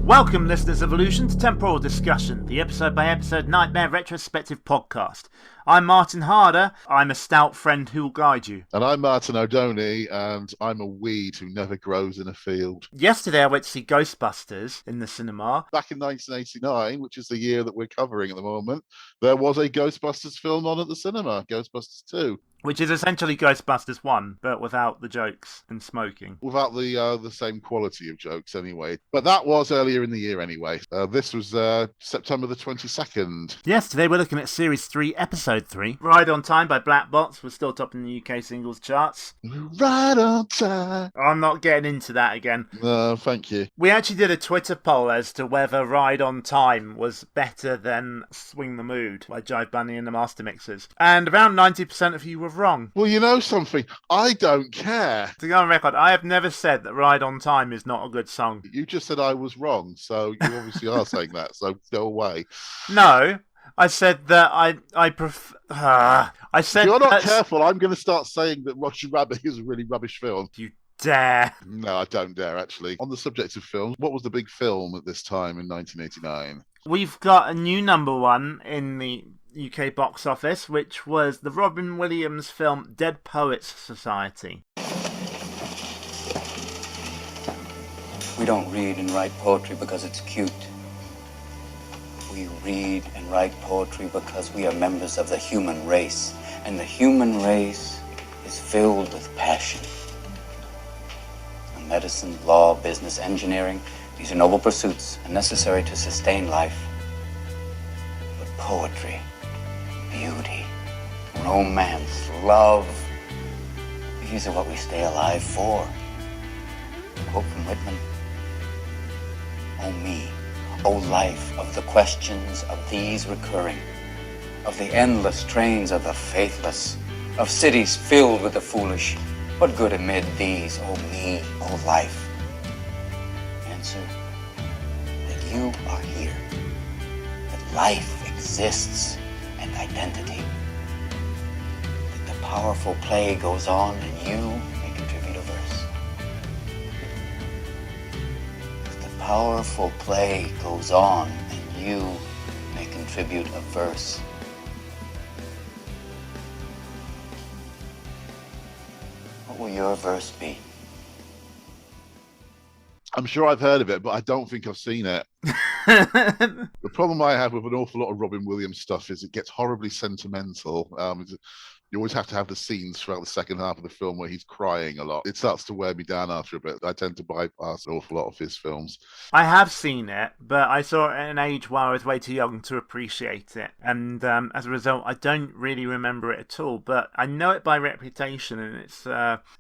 Welcome, listeners of Illusion, to Temporal Discussion, the episode-by-episode Nightmare Retrospective podcast. I'm Martin Harder. I'm a stout friend who will guide you. And I'm Martin O'Doney, and I'm a weed who never grows in a field. Yesterday I went to see Ghostbusters in the cinema. Back in 1989, which is the year that we're covering at the moment, there was a Ghostbusters film on at the cinema, Ghostbusters 2. Which is essentially Ghostbusters 1, but without the jokes and smoking. Without the same quality of jokes, anyway. But that was earlier in the year, anyway. This was September the 22nd. Yes, today we're looking at Series 3, Episode 3. Ride on Time by Black Box was still topping the UK singles charts. Right on time. I'm not getting into that again. Thank you. We actually did a Twitter poll as to whether Ride on Time was better than Swing the Mood by Jive Bunny and the Master Mixers. And around 90% of you were wrong. Well, you know something? I don't care. To go on record, I have never said that Ride on Time is not a good song. You just said I was wrong, so you obviously are saying that, so go away. No, I said that I prefer... I said if you're not careful, I'm going to start saying that Roger Rabbit is a really rubbish film. You dare. No, I don't dare, actually. On the subject of films, what was the big film at this time in 1989? We've got a new number one in the UK box office, which was the Robin Williams film Dead Poets Society. We don't read and write poetry because it's cute. We read and write poetry because we are members of the human race, and the human race is filled with passion. Medicine, law, business, engineering, these are noble pursuits and necessary to sustain life. But poetry, beauty, romance, love, these are what we stay alive for. Quote from Whitman, "O me, O life of the questions of these recurring, of the endless trains of the faithless, of cities filled with the foolish, what good amid these, O me, O life?" Answer, that you are here, that life exists and identity, that the powerful play goes on and you may contribute a verse. That the powerful play goes on and you may contribute a verse. What will your verse be? I'm sure I've heard of it, but I don't think I've seen it. The problem I have with an awful lot of Robin Williams stuff is it gets horribly sentimental. You always have to have the scenes throughout the second half of the film where he's crying a lot. It starts to wear me down after a bit. I tend to bypass an awful lot of his films. I have seen it, but I saw it at an age where I was way too young to appreciate it. And as a result, I don't really remember it at all. But I know it by reputation, and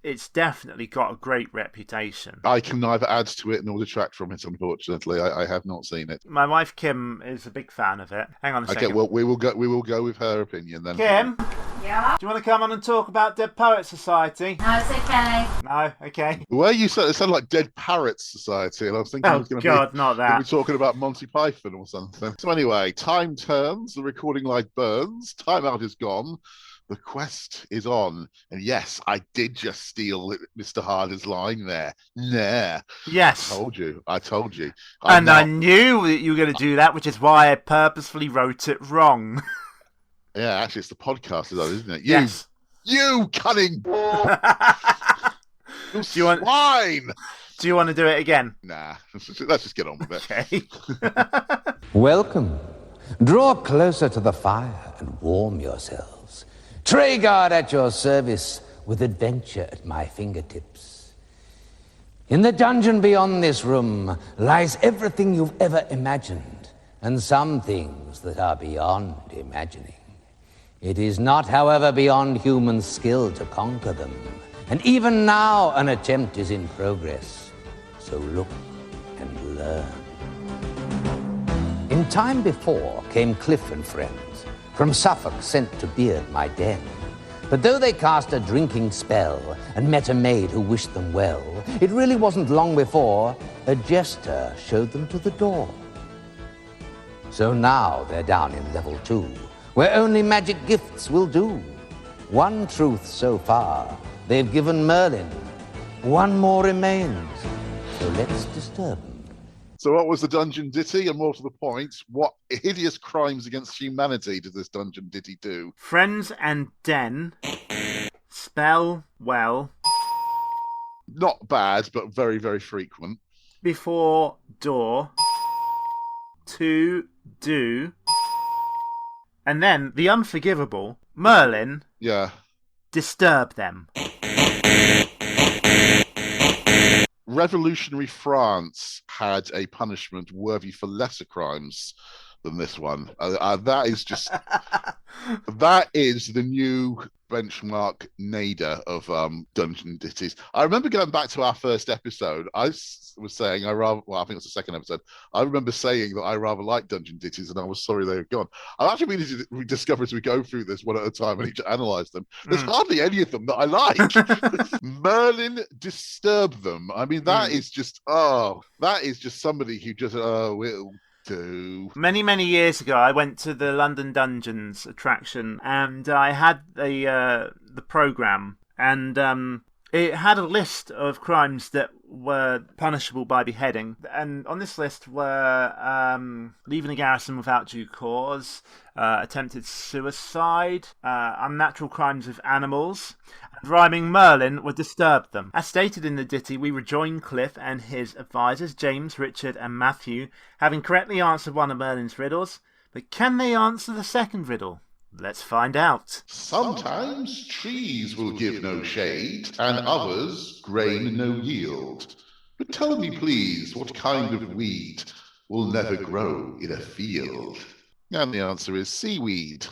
it's definitely got a great reputation. I can neither add to it nor detract from it, unfortunately. I have not seen it. My wife Kim is a big fan of it. Hang on a second. Okay, well, we will go with her opinion then. Kim? Yeah? Do you want to come on and talk about Dead Poets Society? No, it's okay. No? Okay. The way you said it sounded like Dead Parrots Society, and I was thinking it was going to not that. be talking about Monty Python or something. So anyway, time turns, the recording light burns, time out is gone, the quest is on. And yes, I did just steal Mr. Harder's line there. Nah. Yes. I told you. I knew that you were going to do that, which is why I purposefully wrote it wrong. Yeah, actually, it's the podcast, isn't it? Yes. You cunning you swine! Do you want to do it again? Nah, let's just get on with it. Okay. Welcome. Draw closer to the fire and warm yourselves. Treguard at your service, with adventure at my fingertips. In the dungeon beyond this room lies everything you've ever imagined, and some things that are beyond imagining. It is not, however, beyond human skill to conquer them, and even now an attempt is in progress. So look and learn. In time before came Cliff and friends, from Suffolk sent to beard my den. But though they cast a drinking spell and met a maid who wished them well, it really wasn't long before a jester showed them to the door. So now they're down in level 2, where only magic gifts will do. One truth so far they've given Merlin. One more remains, so let's disturb him So what was the dungeon ditty? And more to the point, what hideous crimes against humanity did this dungeon ditty do? Friends and den. Spell well. Not bad, but very, very frequent. Before door. To do. And then the unforgivable. Merlin. Yeah. Disturb them. Revolutionary France had a punishment worthy for lesser crimes than this one. That is just that is the new benchmark nadir of dungeon ditties. I remember going back to our first episode. I was saying I think it was the second episode. I remember saying that I rather like dungeon ditties, and I was sorry they were gone. I'm actually beginning to discover as we go through this one at a time. I need to analyze them. There's hardly any of them that I like. Merlin, disturb them. I mean, that is just somebody who just will do. Many years ago, I went to the London Dungeons attraction, and I had the program, and it had a list of crimes that were punishable by beheading, and on this list were leaving a garrison without due cause, attempted suicide, unnatural crimes with animals, and rhyming Merlin would disturb them. As stated in the ditty, we rejoin Cliff and his advisors, James, Richard, and Matthew, having correctly answered one of Merlin's riddles, but can they answer the second riddle? Let's find out. Sometimes trees will give no shade, and others grain no yield. But tell me, please, what kind of weed will never grow in a field? And the answer is seaweed.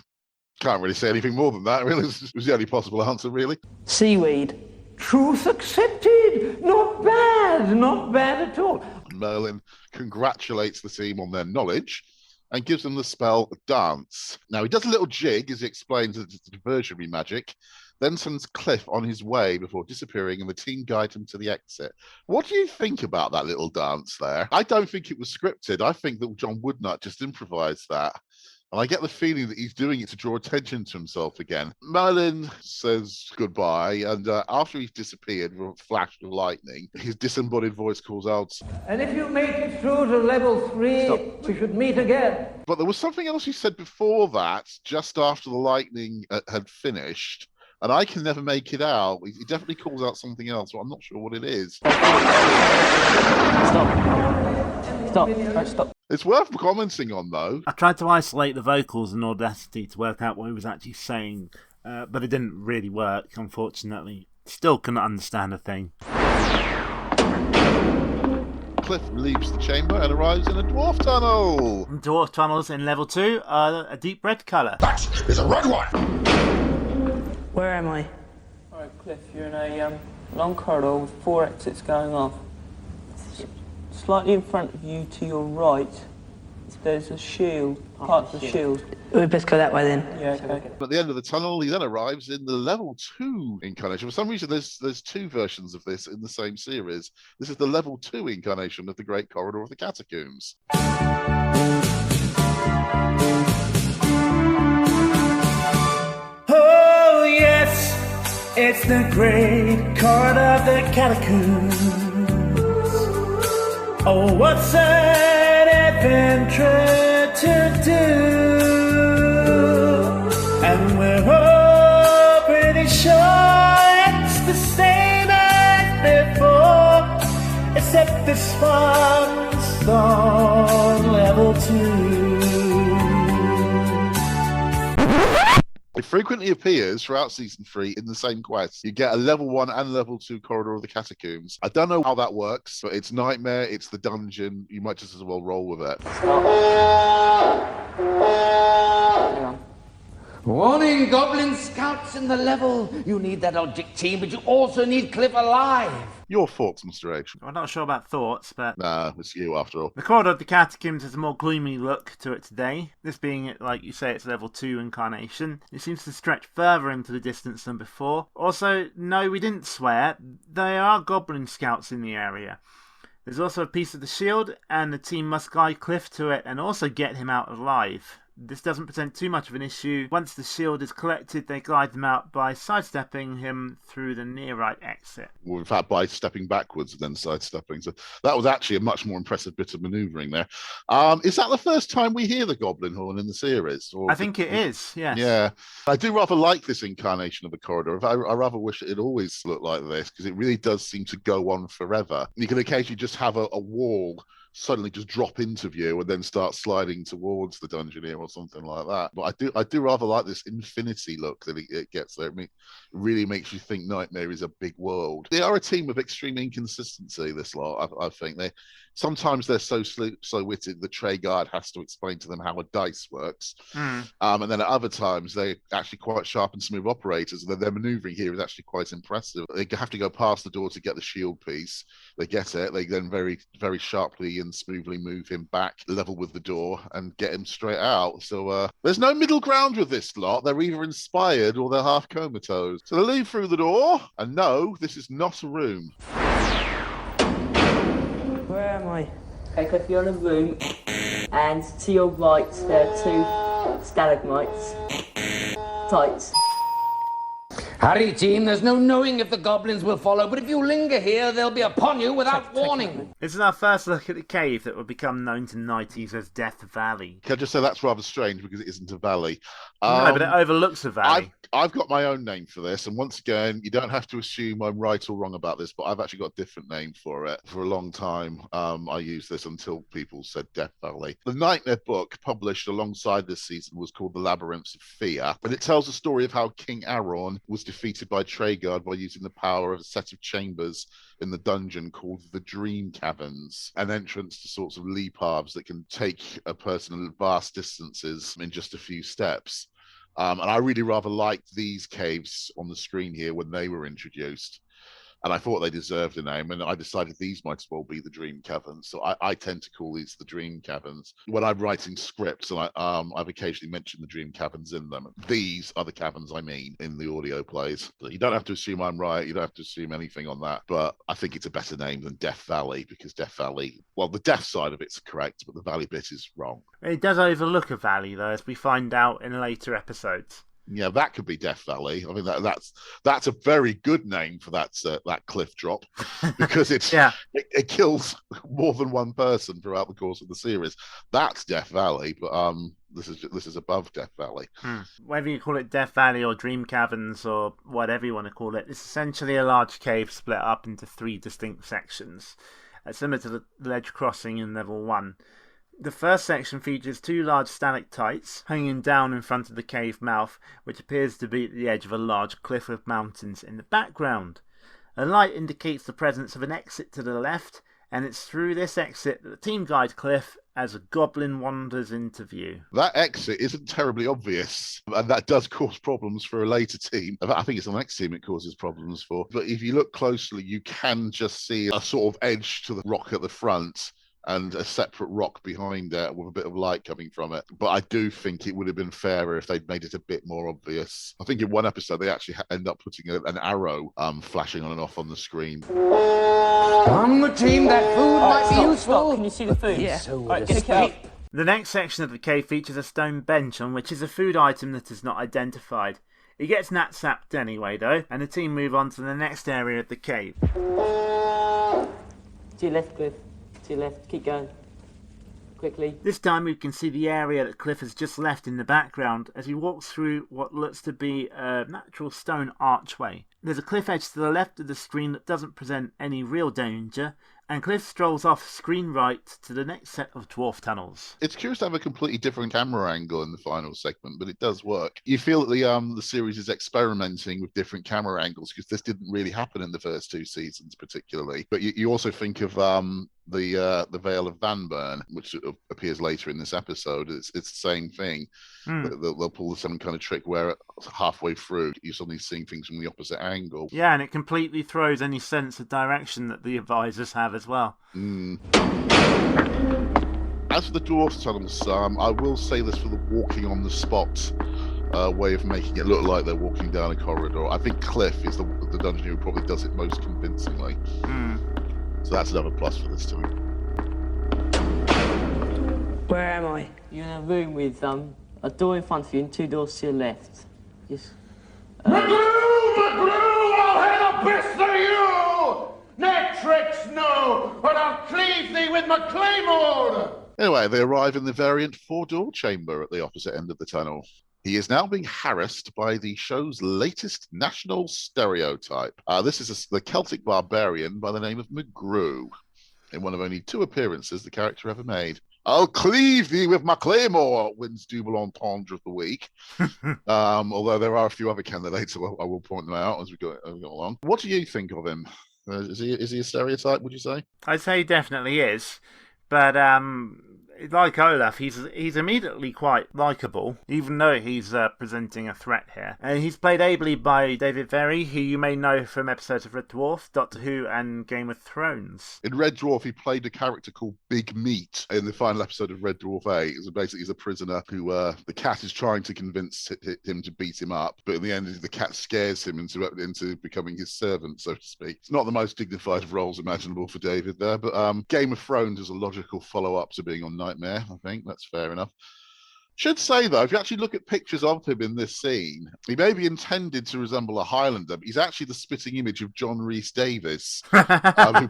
Can't really say anything more than that, really. It was the only possible answer, really. Seaweed. Truth accepted. Not bad at all. Merlin congratulates the team on their knowledge and gives them the spell Dance. Now, he does a little jig as he explains that it's diversionary magic, then sends Cliff on his way before disappearing, and the team guide him to the exit. What do you think about that little dance there? I don't think it was scripted. I think that John Woodnut just improvised that. And I get the feeling that he's doing it to draw attention to himself again. Merlin says goodbye, and after he's disappeared with a flash of lightning, his disembodied voice calls out, And if you make it through to level 3, we should meet again. But there was something else he said before that, just after the lightning had finished, and I can never make it out. He definitely calls out something else, but I'm not sure what it is. Stop. It's worth commenting on, though. I tried to isolate the vocals in Audacity to work out what he was actually saying, but it didn't really work, unfortunately. Still couldn't understand a thing. Cliff leaves the chamber and arrives in a dwarf tunnel. Dwarf tunnels in level 2 are a deep red colour. That is a red one! Where am I? Alright, Cliff, you're in a long corridor with 4 exits going off. Slightly in front of you to your right, there's a shield, part of the shield. We best go that way then. Yeah, okay. At the end of the tunnel, he then arrives in the level 2 incarnation. For some reason, there's 2 versions of this in the same series. This is the level 2 incarnation of the Great Corridor of the Catacombs. Oh yes, it's the Great Corridor of the Catacombs. Oh, what's an adventure to do? And we're all pretty sure it's the same as before, except this one's on level 2. It frequently appears throughout Season 3 in the same quest. You get a level 1 and level 2 Corridor of the Catacombs. I don't know how that works, but it's Nightmare, it's the dungeon. You might just as well roll with it. Warning, Goblin Scouts in the level. You need that object team, but you also need Cliff alive. Your thoughts, Mr. H? I'm not sure about thoughts, but Nah, it's you after all. the Corridor of the Catacombs has a more gloomy look to it today. This being, like you say, it's level 2 incarnation. It seems to stretch further into the distance than before. Also, no, we didn't swear. There are Goblin Scouts in the area. There's also a piece of the shield, and the team must guide Cliff to it and also get him out alive. This doesn't present too much of an issue. Once the shield is collected, they glide them out by sidestepping him through the near right exit. Well, in fact, by stepping backwards and then sidestepping. So that was actually a much more impressive bit of manoeuvring there. Is that the first time we hear the Goblin Horn in the series? I think it is, yes. Yeah. I do rather like this incarnation of the corridor. I rather wish it always looked like this, because it really does seem to go on forever. You can occasionally just have a wall suddenly just drop into view and then start sliding towards the Dungeoneer or something like that. But I do rather like this infinity look that it gets there. It really makes you think Nightmare is a big world. They are a team of extreme inconsistency, this lot. I think sometimes they're so witted that Treguard has to explain to them how a dice works. And then at other times, they're actually quite sharp and smooth operators. And their maneuvering here is actually quite impressive. They have to go past the door to get the shield piece. They get it. They then very, very sharply and smoothly move him back level with the door and get him straight out. So there's no middle ground with this lot. They're either inspired or they're half comatose. So they leave through the door, and no, this is not a room. Where am I? Okay, Cliff, you're in a room, and to your right there are 2 stalagmites. Tights. Hurry, team, there's no knowing if the goblins will follow, but if you linger here, they'll be upon you without warning. This is our first look at the cave that would become known to Nighties as Death Valley. Can I just say that's rather strange because it isn't a valley. No, but it overlooks a valley. I've got my own name for this, and once again, you don't have to assume I'm right or wrong about this, but I've actually got a different name for it. For a long time, I used this until people said Death Valley. The Nightmare book published alongside this season was called The Labyrinths of Fear, and it tells the story of how King Aron was defeated by Treguard by using the power of a set of chambers in the dungeon called the Dream Caverns, an entrance to sorts of lee paths that can take a person vast distances in just a few steps. And I really rather liked these caves on the screen here when they were introduced. And I thought they deserved a name, and I decided these might as well be the Dream Caverns. So I tend to call these the Dream Caverns. When I'm writing scripts, and I've occasionally mentioned the Dream Caverns in them. These are the caverns I mean in the audio plays. So you don't have to assume I'm right. You don't have to assume anything on that. But I think it's a better name than Death Valley, because Death Valley, well, the death side of it's correct, but the valley bit is wrong. It does overlook a valley, though, as we find out in later episodes. Yeah, that could be Death Valley. I mean, that's a very good name for that cliff drop, because it kills more than one person throughout the course of the series. That's Death Valley, but this is above Death Valley. Whether you call it Death Valley or Dream Caverns or whatever you want to call it, it's essentially a large cave split up into 3 distinct sections, similar to the ledge crossing in level 1. The first section features 2 large stalactites hanging down in front of the cave mouth, which appears to be at the edge of a large cliff with mountains in the background. A light indicates the presence of an exit to the left, and it's through this exit that the team guide Cliff as a goblin wanders into view. That exit isn't terribly obvious, and that does cause problems for a later team. I think it's the next team it causes problems for. But if you look closely, you can just see a sort of edge to the rock at the front, and a separate rock behind it with a bit of light coming from it. But I do think it would have been fairer if they'd made it a bit more obvious. I think in one episode they actually end up putting an arrow flashing on and off on the screen. On the team, that food might be useful. Can you see the food? Yeah. So get it out. The next section of the cave features a stone bench on which is a food item that is not identified. It gets nat-sapped anyway, though, and the team move on to the next area of the cave. To your left, Cliff. To your left. Keep going. Quickly. This time we can see the area that Cliff has just left in the background as he walks through what looks to be a natural stone archway. There's a cliff edge to the left of the screen that doesn't present any real danger, and Cliff strolls off screen right to the next set of dwarf tunnels. It's curious to have a completely different camera angle in the final segment, but it does work. You feel that the series is experimenting with different camera angles, because this didn't really happen in the first 2 seasons particularly. But you also think of the Vale of Vanburn, which appears later in this episode. It's the same thing. They'll pull some kind of trick where halfway through you're suddenly seeing things from the opposite angle. Yeah, and it completely throws any sense of direction that the advisors have as well. As for the dwarf tunnels, I will say this for the walking on the spot way of making it look like they're walking down a corridor. I think Cliff is the dungeon who probably does it most convincingly. So that's another plus for this team. Where am I? You're in a room with A door in front of you and 2 doors to your left. Yes. McGrew, I'll head a best to you! Net tricks, no, but I'll cleave thee with my claymore! Anyway, they arrive in the variant 4-door chamber at the opposite end of the tunnel. He is now being harassed by the show's latest national stereotype. This is the Celtic barbarian by the name of McGrew. In one of only 2 appearances the character ever made. I'll cleave thee with my claymore, wins double entendre of the week. Although there are a few other candidates, I will point them out as we go along. What do you think of him? Is he a stereotype, would you say? I'd say he definitely is. But like Olaf, he's immediately quite likeable, even though he's presenting a threat here. And he's played ably by David Ferry, who you may know from episodes of Red Dwarf, Doctor Who, and Game of Thrones. In Red Dwarf, he played a character called Big Meat in the final episode of Red Dwarf 8. Basically, he's a prisoner who the cat is trying to convince him to beat him up, but in the end, the cat scares him into becoming his servant, so to speak. It's not the most dignified of roles imaginable for David there, but Game of Thrones is a logical follow-up to being on Nightmare. I think that's fair enough. Should say, though, if you actually look at pictures of him in this scene, he may be intended to resemble a Highlander, but he's actually the spitting image of John Rhys-Davies, who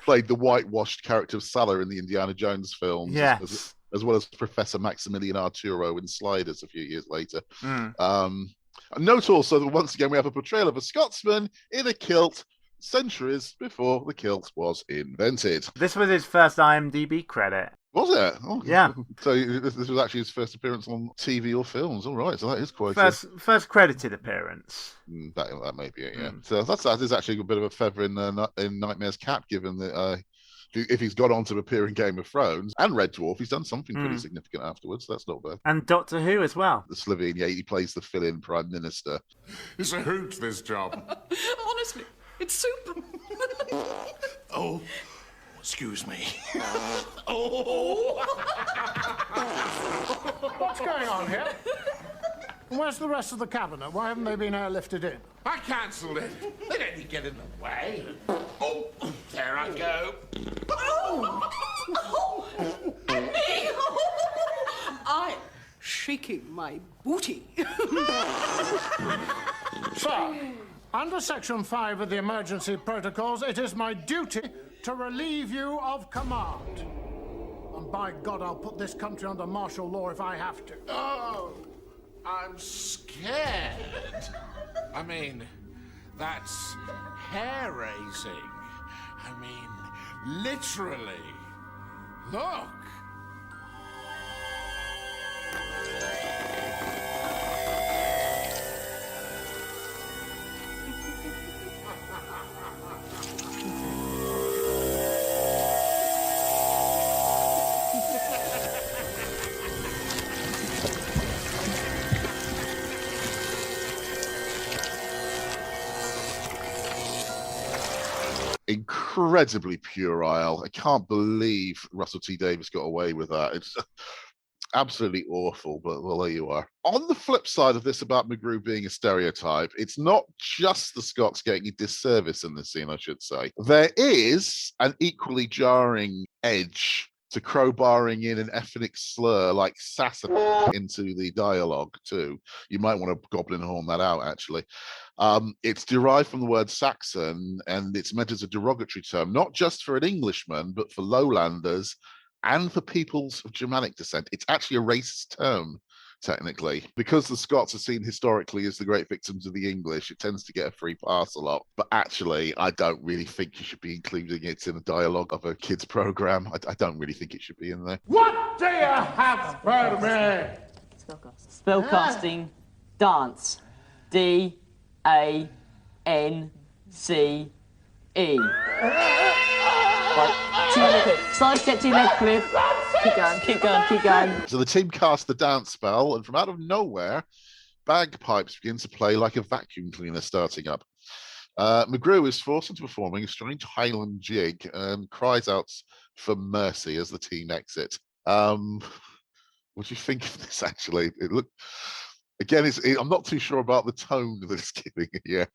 played the whitewashed character of Salah in the Indiana Jones films, yes. as well as Professor Maximilian Arturo in Sliders a few years later. Note also that once again we have a portrayal of a Scotsman in a kilt centuries before the kilt was invented. This was his first IMDb credit. Was it? Oh, yeah. So this was actually his first appearance on TV or films. All right, so that is quite first credited appearance. That may be it. Yeah. So that is actually a bit of a feather in Nightmare's cap, given that if he's gone on to appear in Game of Thrones and Red Dwarf, he's done something pretty significant afterwards. That's not bad. And Doctor Who as well. The Slovenia, he plays the fill-in Prime Minister. It's a hoot, this job. Honestly, it's super. Oh. Excuse me. What's going on here? Where's the rest of the cabinet? Why haven't they been airlifted in? I cancelled it. They don't need to get in the way. Oh, there I go. And me! I'm shaking my booty. Sir, under Section 5 of the Emergency Protocols, it is my duty to relieve you of command. And by God, I'll put this country under martial law if I have to. Oh, I'm scared. I mean, that's hair-raising. I mean, literally. Look. Incredibly puerile. I can't believe Russell T Davies got away with that. It's absolutely awful, but well, there you are. On the flip side of this about McGrew being a stereotype, it's not just the Scots getting a disservice in this scene, I should say. There is an equally jarring edge to crowbarring in an ethnic slur like Sasson into the dialogue too. You might want to goblin horn that out, actually. It's derived from the word Saxon, and it's meant as a derogatory term, not just for an Englishman, but for lowlanders and for peoples of Germanic descent. It's actually a racist term, technically. Because the Scots are seen historically as the great victims of the English, it tends to get a free pass a lot. But actually, I don't really think you should be including it in a dialogue of a kids' programme. I don't really think it should be in there. What do you have for me? Spellcasting, dance. D-A-N-C-E. Side step to your left, Cliff. Keep going, keep going, keep going. So the team cast the dance spell, and from out of nowhere, bagpipes begin to play like a vacuum cleaner starting up. McGrew is forced into performing a strange Highland jig and cries out for mercy as the team exit. What do you think of this, actually? It looked... Again, I'm not too sure about the tone that it's giving here.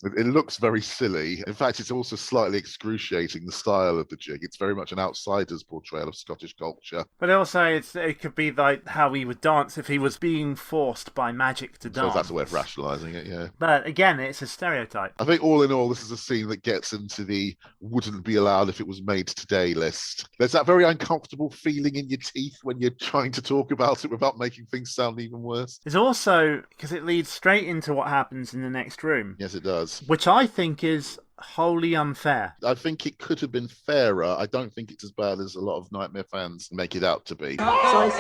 It looks very silly. In fact, it's also slightly excruciating, the style of the jig. It's very much an outsider's portrayal of Scottish culture. But also, it could be like how he would dance if he was being forced by magic to dance. So that's a way of rationalising it, yeah. But again, it's a stereotype. I think all in all, this is a scene that gets into the wouldn't be allowed if it was made today list. There's that very uncomfortable feeling in your teeth when you're trying to talk about it without making things sound even worse. It's also because it leads straight into what happens in the next room. Yes, it does. Which I think is wholly unfair. I think it could have been fairer. I don't think it's as bad as a lot of Nightmare fans make it out to be. I'll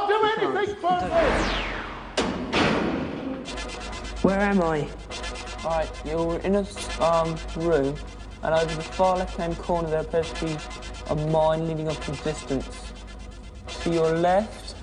do anything for this! Where am I? Right, you're in a room, and over the far left-hand corner there appears to be a mine leading up to distance. To your left,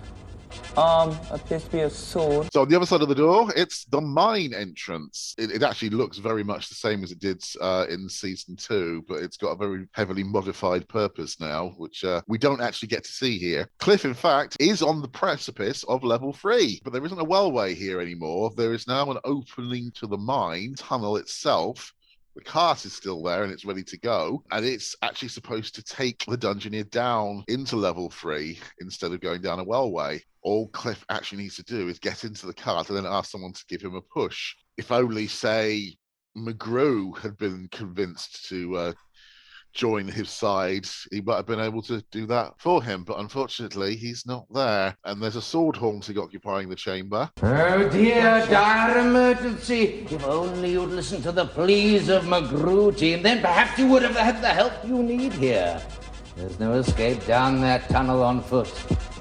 appears to be a sword. So on the other side of the door, it's the mine entrance. It actually looks very much the same as it did in season 2, but it's got a very heavily modified purpose now, which we don't actually get to see here. Cliff, in fact, is on the precipice of level 3, but there isn't a wellway here anymore. There is now an opening to the mine tunnel itself. The cart is still there and it's ready to go. And it's actually supposed to take the Dungeoneer down into level 3 instead of going down a wellway. All Cliff actually needs to do is get into the cart and then ask someone to give him a push. If only, say, McGrew had been convinced to join his side, he might have been able to do that for him. But unfortunately, he's not there. And there's a sword haunting occupying the chamber. Oh dear, dire emergency. If only you'd listened to the pleas of McGrew, team, then perhaps you would have had the help you need here. There's no escape down that tunnel on foot.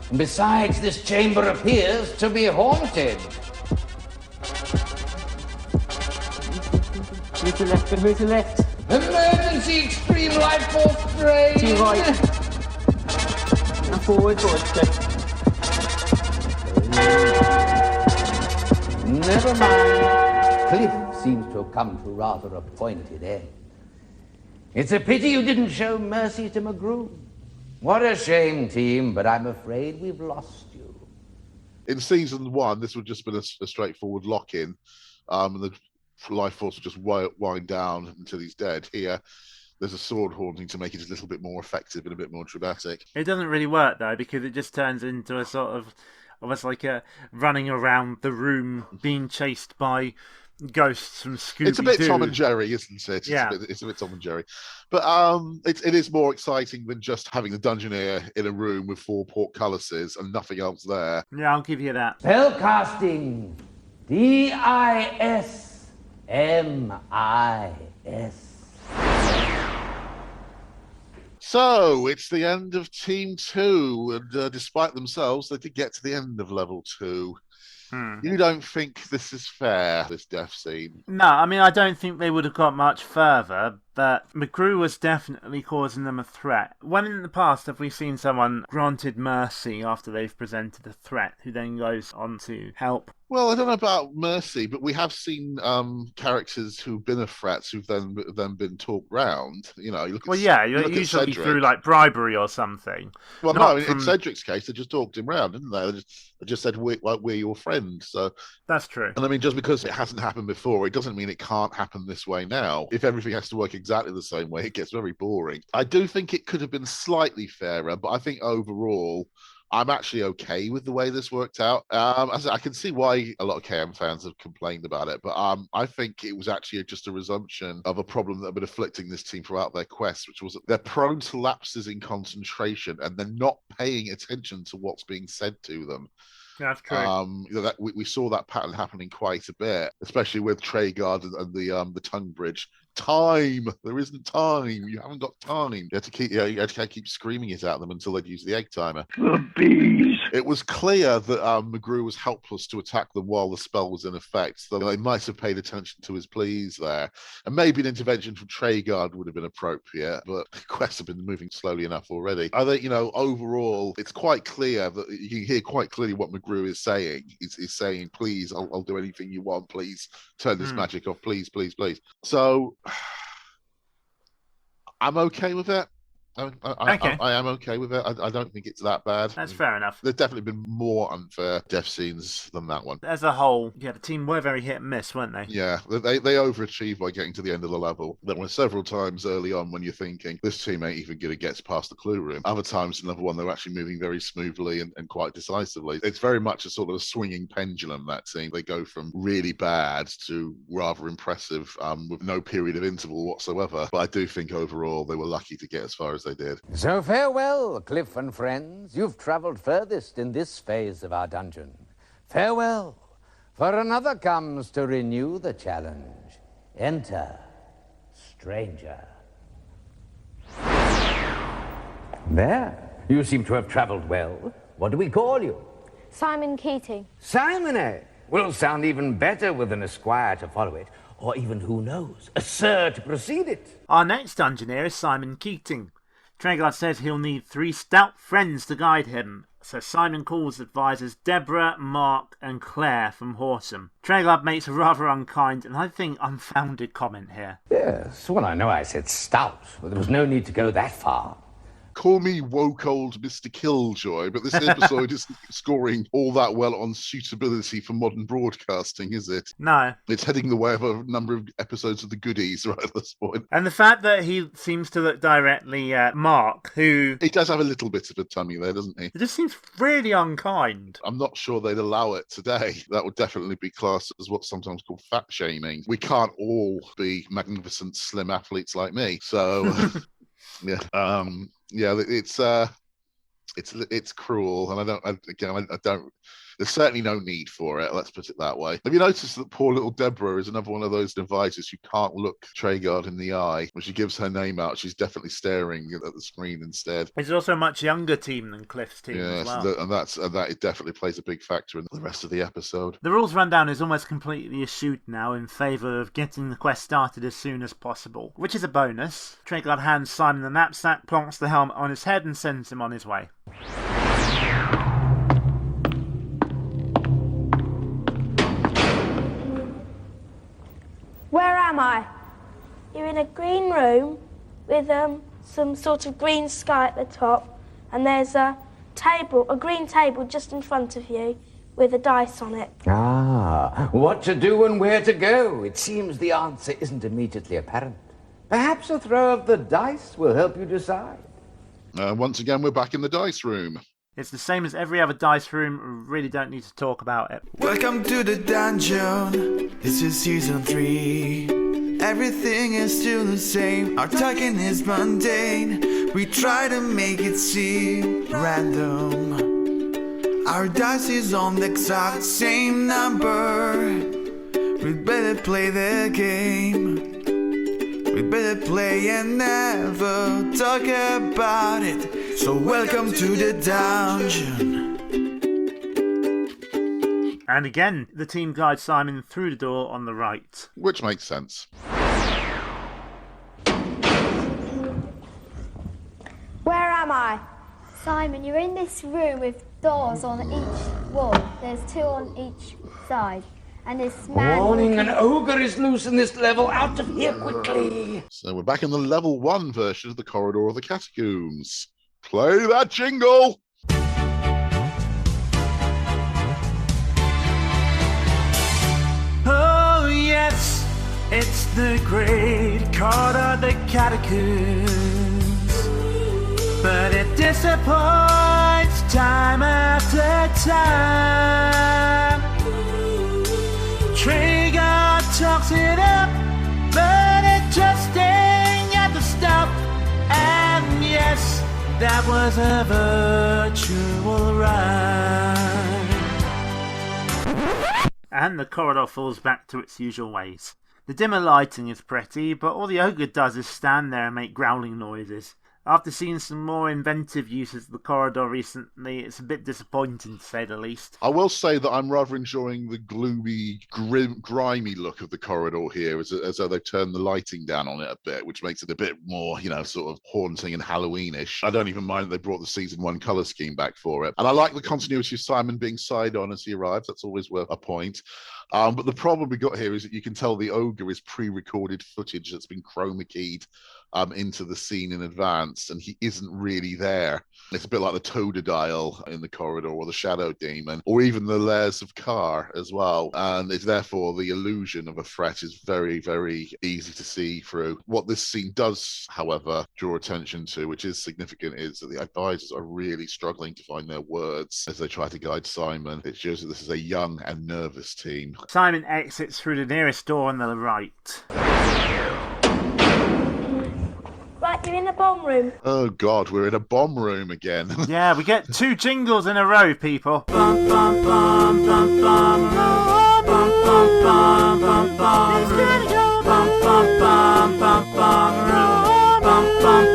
And besides, this chamber appears to be haunted. Move to left, move to left. Emergency extreme life force drain. To your right. And forward, Cliff. Never mind. Cliff seems to have come to rather a pointed end. It's a pity you didn't show mercy to McGrew. What a shame, team, but I'm afraid we've lost you. In season 1, this would just been a straightforward lock-in, and the life force would just wind down until he's dead. Here, there's a sword haunting to make it a little bit more effective and a bit more dramatic. It doesn't really work, though, because it just turns into a sort of almost like a running around the room being chased by ghosts from Scooby-Doo. It's a bit Tom and Jerry, isn't it? It's a bit Tom and Jerry. But it is more exciting than just having the Dungeoneer in a room with 4 portcullises and nothing else there. Yeah, I'll give you that. Spellcasting. DISMIS. So, it's the end of Team 2, and despite themselves, they did get to the end of level 2. You don't think this is fair, this death scene? No, I mean, I don't think they would have got much further, but McGrew was definitely causing them a threat. When in the past have we seen someone granted mercy after they've presented a threat, who then goes on to help? Well, I don't know about mercy, but we have seen characters who've been a threat who've then been talked round. You know, you look at usually Cedric. through like bribery or something. Well, no, in Cedric's case, they just talked him round, didn't they? They just said, we're your friend. So that's true. And I mean, just because it hasn't happened before, it doesn't mean it can't happen this way now. If everything has to work exactly the same way, it gets very boring. I do think it could have been slightly fairer, but I think overall, I'm actually okay with the way this worked out. I can see why a lot of KM fans have complained about it, but I think it was actually just a resumption of a problem that had been afflicting this team throughout their quest, which was that they're prone to lapses in concentration and they're not paying attention to what's being said to them. That's true. We saw that pattern happening quite a bit, especially with Treguard and the tongue bridge. Time. There isn't time. You haven't got time. You had to keep screaming it at them until they'd use the egg timer. The bees. It was clear that McGrew was helpless to attack them while the spell was in effect, so they might have paid attention to his pleas there. And maybe an intervention from Treguard would have been appropriate, but quests have been moving slowly enough already. I think, overall, it's quite clear that you can hear quite clearly what McGrew is saying. He's saying, please, I'll do anything you want. Please turn this magic off. Please, please, please. So I'm okay with it. I am okay with it. I don't think it's that bad. That's fair enough. There's definitely been more unfair death scenes than that one. As a whole, the team were very hit and miss, weren't they? Yeah, they overachieved by getting to the end of the level. There were several times early on when you're thinking, this team ain't even going to get past the clue room. Other times in level one, they're actually moving very smoothly and quite decisively. It's very much a sort of a swinging pendulum, that team. They go from really bad to rather impressive with no period of interval whatsoever. But I do think overall they were lucky to get as far as they did. So farewell, Cliff and friends. You've travelled furthest in this phase of our dungeon. Farewell, for another comes to renew the challenge. Enter, stranger. There, you seem to have travelled well. What do we call you? Simon Keating. Simon, eh? Will sound even better with an esquire to follow it, or even, who knows, a sir to precede it. Our next dungeoneer is Simon Keating. Treguard says he'll need 3 stout friends to guide him, so Simon calls advisors Deborah, Mark and Claire from Horsham. Treguard makes a rather unkind and I think unfounded comment here. Yes, well, I know I said stout, but there was no need to go that far. Call me woke old Mr. Killjoy, but this episode isn't scoring all that well on suitability for modern broadcasting, is it? No. It's heading the way of a number of episodes of The Goodies right at this point. And the fact that he seems to look directly at Mark, who... He does have a little bit of a tummy there, doesn't he? It just seems really unkind. I'm not sure they'd allow it today. That would definitely be classed as what's sometimes called fat shaming. We can't all be magnificent, slim athletes like me. So... Yeah, it's cruel, and I don't. There's certainly no need for it. Let's put it that way. Have you noticed that poor little Deborah is another one of those advisors who can't look Treguard in the eye when she gives her name out? She's definitely staring at the screen instead. It's also a much younger team than Cliff's team as well. And that it definitely plays a big factor in the rest of the episode. The rules rundown is almost completely eschewed now in favour of getting the quest started as soon as possible, which is a bonus. Treguard hands Simon the knapsack, plonks the helmet on his head and sends him on his way. Where am I? You're in a green room with some sort of green sky at the top, and there's a green table just in front of you with a dice on it. Ah, what to do and where to go? It seems the answer isn't immediately apparent. Perhaps a throw of the dice will help you decide. Once again, we're back in the dice room. It's the same as every other dice room. We really don't need to talk about it. Welcome to the dungeon. This is season 3. Everything is still the same. Our talking is mundane. We try to make it seem random. Our dice is on the exact same number. We'd better play the game. We'd better play and never talk about it. So welcome to the dungeon. And again, the team guides Simon through the door on the right. Which makes sense. Where am I? Simon, you're in this room with doors on each wall. There's 2 on each side. And this man... Warning, an ogre is loose in this level. Out of here quickly. So we're back in the level 1 version of the Corridor of the Catacombs. Play that jingle! Oh yes, it's the great Corridor of the Catacombs. But it disappoints time after time. Treguard talks it up, but it just ain't got the stuff. And yes, that was a virtual ride. And the corridor falls back to its usual ways. The dimmer lighting is pretty, but all the ogre does is stand there and make growling noises. After seeing some more inventive uses of the corridor recently, it's a bit disappointing to say the least. I will say that I'm rather enjoying the gloomy, grimy look of the corridor here, as though they've turned the lighting down on it a bit, which makes it a bit more, sort of haunting and Halloweenish. I don't even mind that they brought the season 1 colour scheme back for it. And I like the continuity of Simon being side on as he arrives. That's always worth a point. But the problem we got here is that you can tell the ogre is pre-recorded footage that's been chroma keyed into the scene in advance, and he isn't really there. It's a bit like the Totodile in the corridor, or the Shadow Demon, or even the Layers of Car as well. And it's therefore the illusion of a threat is very, very easy to see through. What this scene does, however, draw attention to, which is significant, is that the advisors are really struggling to find their words as they try to guide Simon. It shows that this is a young and nervous team. Simon exits through the nearest door on the right. Right, you're in the bomb room. Oh God, we're in a bomb room again. Yeah, we get 2 jingles in a row, people. Bum, bum, bum, bum, bum, bum, bum, bum, bum, bum, bum, bum,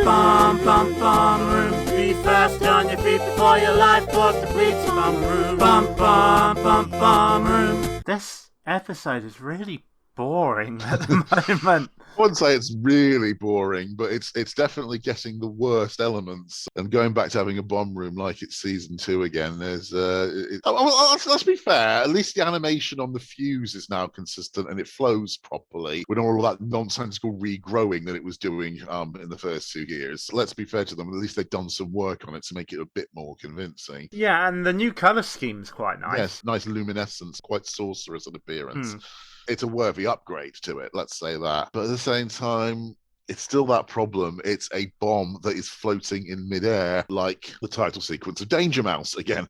bum, bum, bum, room. Be fast on your feet before your life was depleted. Bum room, bum, bum, bum, room. This episode is really boring at the moment. I wouldn't say it's really boring, but it's definitely getting the worst elements and going back to having a bomb room like it's season 2 again. There's let's be fair. At least the animation on the fuse is now consistent and it flows properly with all that nonsensical regrowing that it was doing in the first 2 years. Let's be fair to them. At least they've done some work on it to make it a bit more convincing. Yeah, and the new colour scheme's quite nice. Yes, nice luminescence, quite sorcerous in appearance. It's a worthy upgrade to it, let's say that. But at the same time, it's still that problem. It's a bomb that is floating in midair, like the title sequence of Danger Mouse again.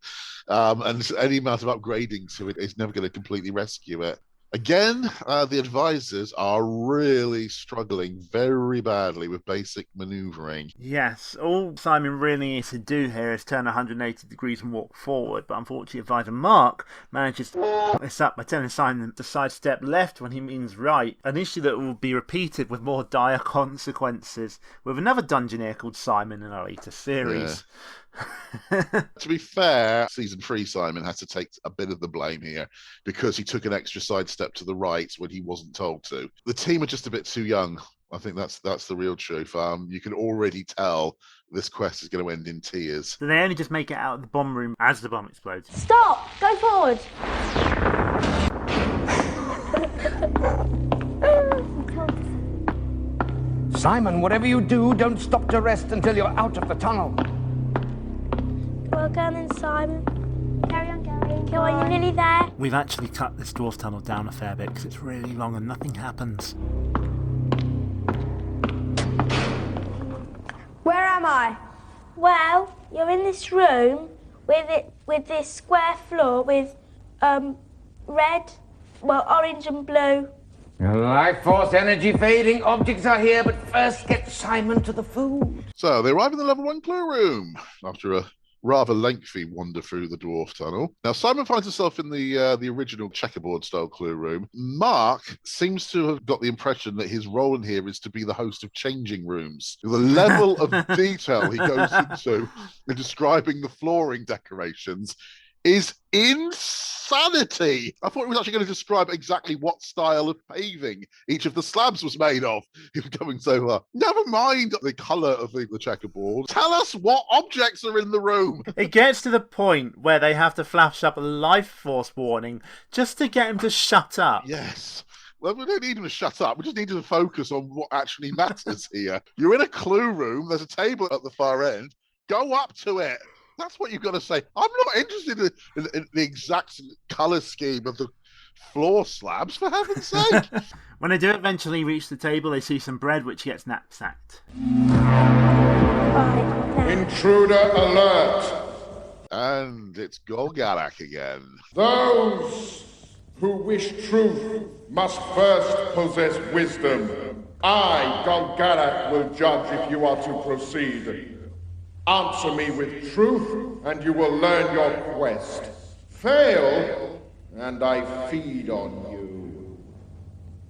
And any amount of upgrading to it is never going to completely rescue it. Again, the advisors are really struggling very badly with basic manoeuvring. Yes, all Simon really needs to do here is turn 180 degrees and walk forward, but unfortunately advisor Mark manages to f*** this up by telling Simon to sidestep left when he means right, an issue that will be repeated with more dire consequences with another dungeoneer called Simon in a later series. Yeah. To be fair, season 3 Simon had to take a bit of the blame here because he took an extra sidestep to the right when he wasn't told to. The team are just a bit too young. I think that's the real truth. You can already tell this quest is going to end in tears. So they only just make it out of the bomb room as the bomb explodes. Stop! Go forward! Simon, whatever you do, don't stop to rest until you're out of the tunnel. Well done then, Simon. Carry on going. Come on, you're nearly there. We've actually cut this dwarf tunnel down a fair bit because it's really long and nothing happens. Where am I? Well, you're in this room with this square floor with red, orange and blue. Life force energy fading. Objects are here, but first get Simon to the food. So they arrive in the level 1 clue room after a rather lengthy wander through the dwarf tunnel. Now, Simon finds himself in the original checkerboard-style clue room. Mark seems to have got the impression that his role in here is to be the host of changing rooms. The level of detail he goes into in describing the flooring decorations is insanity. I thought he was actually going to describe exactly what style of paving each of the slabs was made of. He was going so far. Never mind the colour of the checkerboard. Tell us what objects are in the room. It gets to the point where they have to flash up a life force warning just to get him to shut up. Yes. Well, we don't need him to shut up. We just need him to focus on what actually matters here. You're in a clue room. There's a table at the far end. Go up to it. That's what you've got to say. I'm not interested in the exact colour scheme of the floor slabs, for heaven's sake. When they do eventually reach the table, they see some bread, which gets knapsacked. Intruder alert! And it's Golgarak again. Those who wish truth must first possess wisdom. I, Golgarak, will judge if you are to proceed. Answer me with truth, and you will learn your quest. Fail, and I feed on you.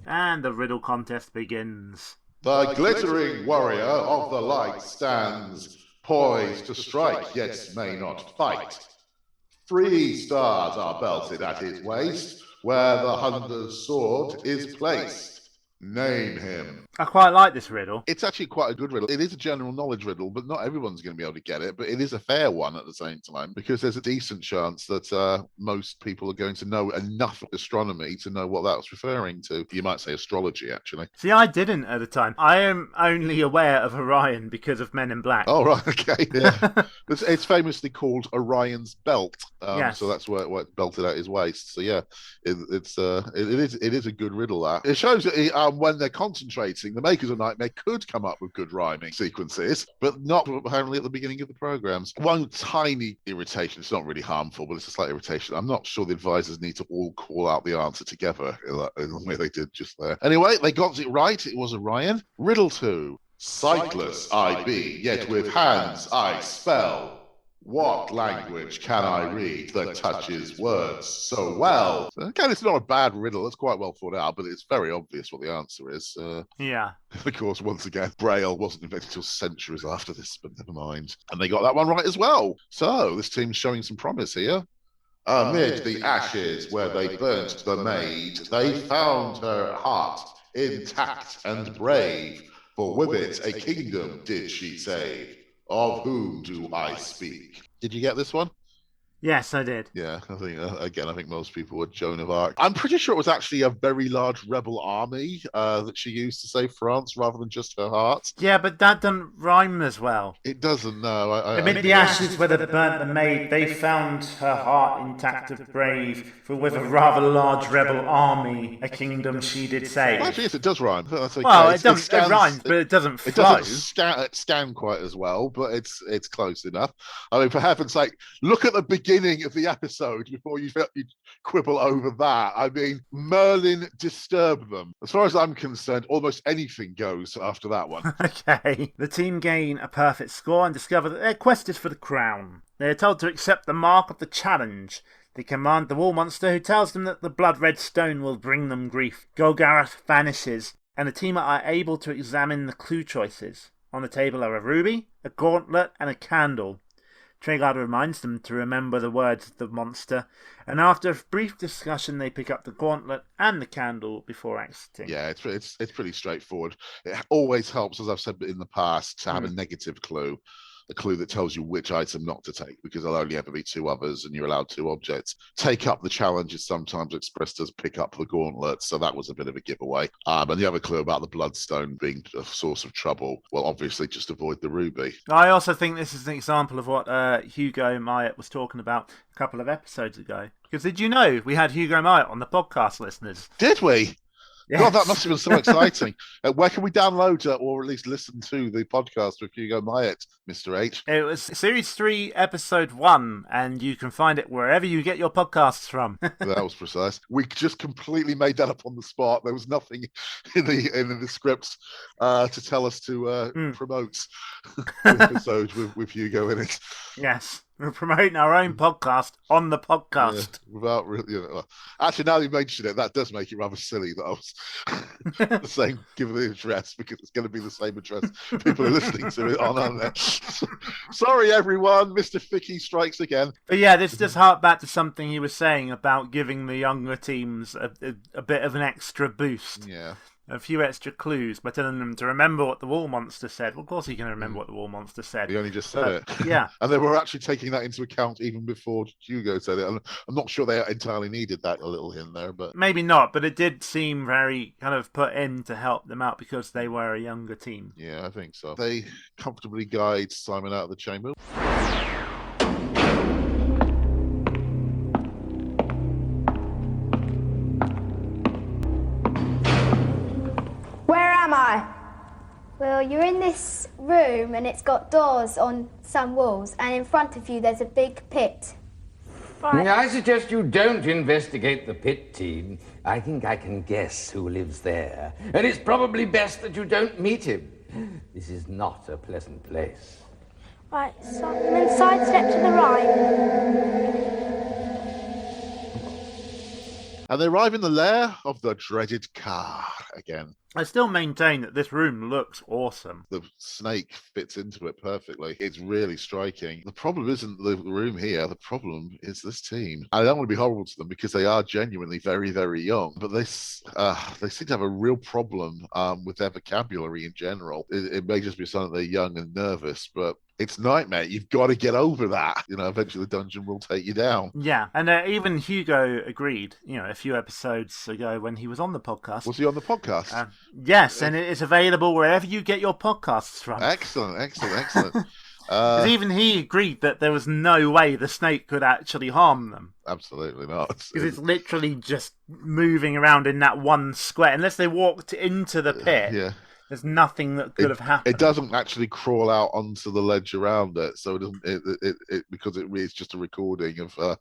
And the riddle contest begins. The glittering warrior of the light stands, poised to strike, yet may not fight. 3 stars are belted at his waist, where the hunter's sword is placed. Name him. I quite like this riddle. It's actually quite a good riddle. It is a general knowledge riddle, but not everyone's going to be able to get it. But it is a fair one at the same time, because there's a decent chance that most people are going to know enough of astronomy to know what that was referring to. You might say astrology, actually. See, I didn't at the time. I am only aware of Orion because of Men in Black. Oh, right, okay. Yeah. It's famously called Orion's belt. Yes. So that's why it's belted out his waist. So yeah, it is a good riddle, that. It shows that when they're concentrating, the makers of Nightmare could come up with good rhyming sequences, but not apparently at the beginning of the programs. One tiny irritation, it's not really harmful, but it's a slight irritation. I'm not sure the advisors need to all call out the answer together in the way they did just there. Anyway, they got it right. It was Orion. Riddle 2. Sightless I be, yet with hands I spell. What language can I read that touches words so well? Again, it's not a bad riddle. It's quite well thought out, but it's very obvious what the answer is. Yeah. Of course, once again, Braille wasn't invented until centuries after this, but never mind. And they got that one right as well. So this team's showing some promise here. Amid the ashes where they burnt the maid, they found her heart intact and brave, for with it a kingdom did she save. Of whom do I speak? Did you get this one? Yes, I did. Yeah, I think most people were Joan of Arc. I'm pretty sure it was actually a very large rebel army that she used to save France rather than just her heart. Yeah, but that doesn't rhyme as well. It doesn't, no. Amid the ashes where they burnt the maid, they found her heart intact and brave, for with a rather large rebel army, a kingdom she did save. Actually, yes, it does rhyme. That's okay. Well, it rhymes, but it doesn't flow. It doesn't scan quite as well, but it's close enough. I mean, for heaven's sake, look at the beginning of the episode before you quibble over that. I mean, Merlin disturbed them. As far as I'm concerned, almost anything goes after that one. Okay. The team gain a perfect score and discover that their quest is for the crown. They are told to accept the mark of the challenge. They command the wall monster, who tells them that the blood-red stone will bring them grief. Golgarath vanishes, and the team are able to examine the clue choices. On the table are a ruby, a gauntlet, and a candle. Treguard reminds them to remember the words of the monster, and after a brief discussion they pick up the gauntlet and the candle before exiting. Yeah, it's pretty straightforward. It always helps, as I've said in the past, to have a negative clue. A clue that tells you which item not to take, because there'll only ever be 2 others and you're allowed 2 objects. Take up the challenge is sometimes expressed as pick up the gauntlet, so that was a bit of a giveaway. And the other clue about the bloodstone being a source of trouble, well, obviously just avoid the ruby. I also think this is an example of what Hugo Myatt was talking about a couple of episodes ago. Because did you know we had Hugo Myatt on the podcast, listeners? Did we? Yes. God, that must have been so exciting. Where can we download or at least listen to the podcast with Hugo Myatt, Mr. H? It was Series 3, Episode 1, and you can find it wherever you get your podcasts from. That was precise. We just completely made that up on the spot. There was nothing in the scripts to tell us to promote the episode with Hugo in it. Yes. We're promoting our own podcast on the podcast. Yeah, without really, actually, now you mention it, that does make it rather silly that I was saying give the address, because it's going to be the same address people are listening to it on, aren't they? Sorry, everyone, Mr. Ficky strikes again. But yeah, this just harked back to something he was saying about giving the younger teams a bit of an extra boost. Yeah. A few extra clues by telling them to remember what the wall monster said. Well, of course he can remember what the wall monster said. He only just said it. Yeah. And they were actually taking that into account even before Hugo said it. I'm not sure they entirely needed that little hint there, but... Maybe not, but it did seem very kind of put in to help them out because they were a younger team. Yeah, I think so. They comfortably guide Simon out of the chamber. Where am I? Well, you're in this room and it's got doors on some walls, and in front of you there's a big pit. Right. I suggest you don't investigate the pit, team. I think I can guess who lives there. And it's probably best that you don't meet him. This is not a pleasant place. Right, so and then sidestep to the right. And they arrive in the lair of the dreaded car again. I still maintain that this room looks awesome. The snake fits into it perfectly. It's really striking. The problem isn't the room here. The problem is this team. I don't want to be horrible to them because they are genuinely very, very young, but they seem to have a real problem with their vocabulary in general. It may just be something they're young and nervous, but it's nightmare. You've got to get over that. Eventually the dungeon will take you down. Yeah, and even Hugo agreed, a few episodes ago when he was on the podcast. Was he on the podcast? Yes, and it is available wherever you get your podcasts from. Excellent. Because even he agreed that there was no way the snake could actually harm them. Absolutely not. Because it's literally just moving around in that one square. Unless they walked into the pit. Yeah. There's nothing that could have happened. It doesn't actually crawl out onto the ledge around it, so it doesn't. Because it's just a recording of a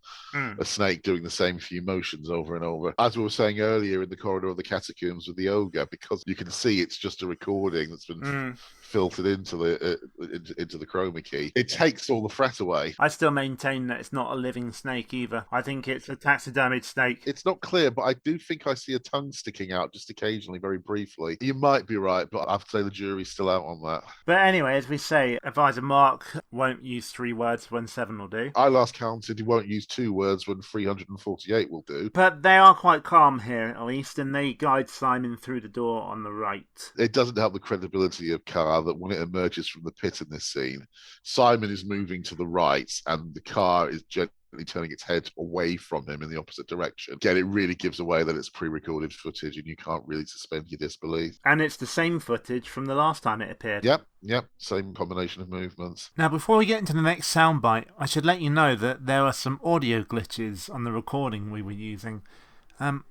snake doing the same few motions over and over. As we were saying earlier in the corridor of the catacombs with the ogre, because you can see it's just a recording that's been filtered into the chroma key. It takes all the threat away. I still maintain that it's not a living snake either. I think it's a taxidermied snake. It's not clear, but I do think I see a tongue sticking out just occasionally, very briefly. You might be right, but I'd say the jury's still out on that. But anyway, as we say, Advisor Mark won't use 3 words when 7 will do. I last counted he won't use 2 words when 348 will do. But they are quite calm here, at least, and they guide Simon through the door on the right. It doesn't help the credibility of Car that when it emerges from the pit in this scene, Simon is moving to the right and the car is gently turning its head away from him in the opposite direction. Again, it really gives away that it's pre-recorded footage and you can't really suspend your disbelief. And it's the same footage from the last time it appeared. Yep, same combination of movements. Now, before we get into the next soundbite, I should let you know that there are some audio glitches on the recording we were using.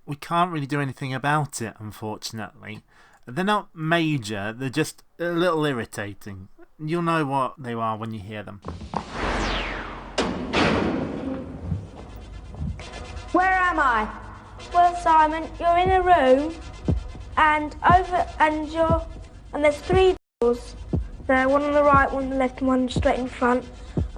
We can't really do anything about it, unfortunately. They're not major, they're just a little irritating. You'll know what they are when you hear them. Where am I? Well, Simon, you're in a room, and there's 3 doors. There, one on the right, one on the left, and one straight in front.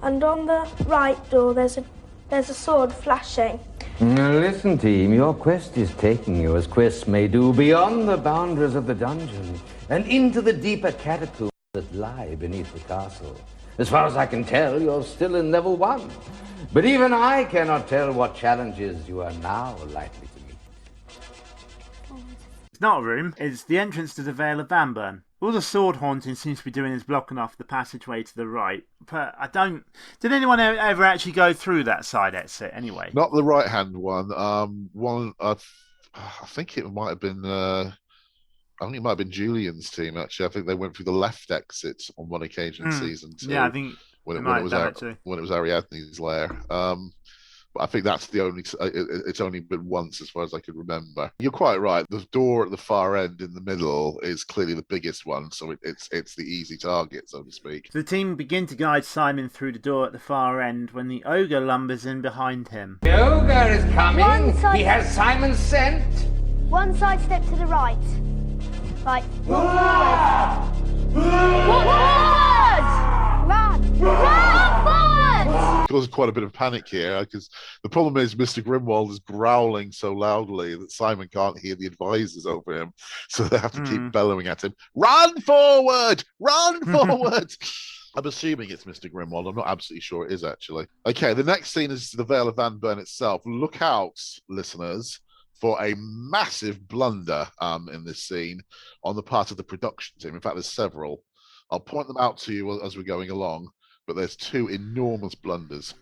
And on the right door, there's a sword flashing. Now listen, team, your quest is taking you, as quests may do, beyond the boundaries of the dungeon and into the deeper catacombs that lie beneath the castle. As far as I can tell, you're still in level 1. But even I cannot tell what challenges you are now likely to meet. It's not a room, it's the entrance to the Vale of Vanburn. All the sword haunting seems to be doing is blocking off the passageway to the right. But did anyone ever actually go through that side exit anyway? Not the right-hand one. I think it might have been... I think it might have been Julian's team, actually. I think they went through the left exit on one occasion in season 2. Yeah, I think when it was Ariadne's lair. But I think that's the only... It's only been once, as far as I can remember. You're quite right. The door at the far end in the middle is clearly the biggest one, so it's the easy target, so to speak. The team begin to guide Simon through the door at the far end when the ogre lumbers in behind him. The ogre is coming! He has Simon's scent! One side step to the right. Right. Walk forward! Run! Run forward! Causes quite a bit of panic here, because the problem is Mr. Grimwold is growling so loudly that Simon can't hear the advisors over him, so they have to keep bellowing at him, "Run forward! Run forward!" I'm assuming it's Mr. Grimwold. I'm not absolutely sure it is, actually. Okay, the next scene is the Vale of Vanburn itself. Look out, listeners, for a massive blunder in this scene on the part of the production team. In fact, there's several. I'll point them out to you as we're going along, but there's 2 enormous blunders.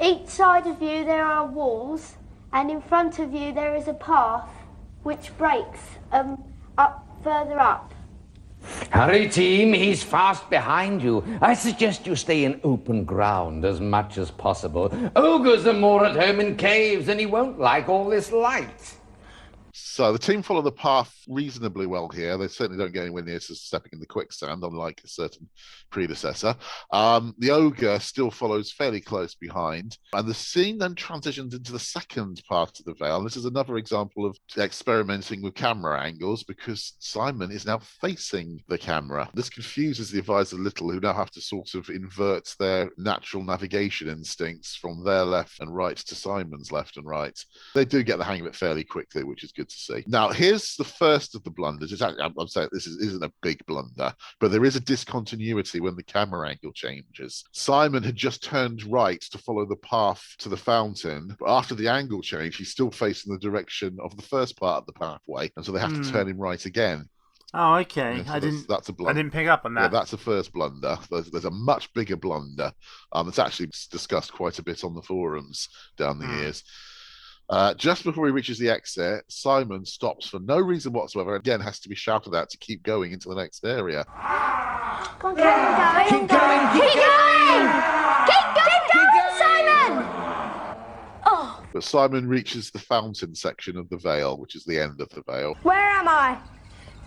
Each side of you there are walls, and in front of you there is a path which breaks further up. Hurry, team, he's fast behind you. I suggest you stay in open ground as much as possible. Ogres are more at home in caves, and he won't like all this light. So the team follow the path reasonably well here. They certainly don't get anywhere near to stepping in the quicksand, unlike a certain predecessor. The ogre still follows fairly close behind. And the scene then transitions into the second part of the Vale. And this is another example of experimenting with camera angles because Simon is now facing the camera. This confuses the advisor a little, who now have to sort of invert their natural navigation instincts from their left and right to Simon's left and right. They do get the hang of it fairly quickly, which is good to see. Now, here's the first of the blunders. I'm saying this isn't a big blunder, but there is a discontinuity when the camera angle changes. Simon had just turned right to follow the path to the fountain, but after the angle change, he's still facing the direction of the first part of the pathway, and so they have to turn him right again. Oh, okay. Yeah, so that's a blunder. I didn't pick up on that. Yeah, that's the first blunder. There's a much bigger blunder. It's actually discussed quite a bit on the forums down the years. Just before he reaches the exit, Simon stops for no reason whatsoever. Again, has to be shouted at to keep going into the next area. Come on, keep going! Keep going! Keep going, Simon! Oh. But Simon reaches the fountain section of the Vale, which is the end of the Vale. Where am I?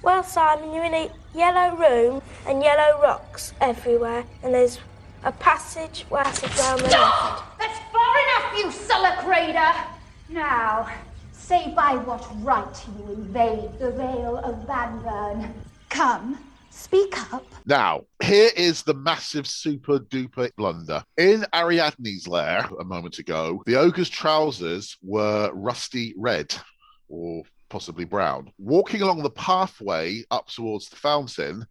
Well, Simon, you're in a yellow room and yellow rocks everywhere, and there's a passage down the left. Stop! That's far enough, you sullock raider! Now, say by what right you invade the Vale of Banburn. Come, speak up. Now, here is the massive super duper blunder. In Ariadne's lair a moment ago, the ogre's trousers were rusty red, or possibly brown. Walking along the pathway up towards the fountain,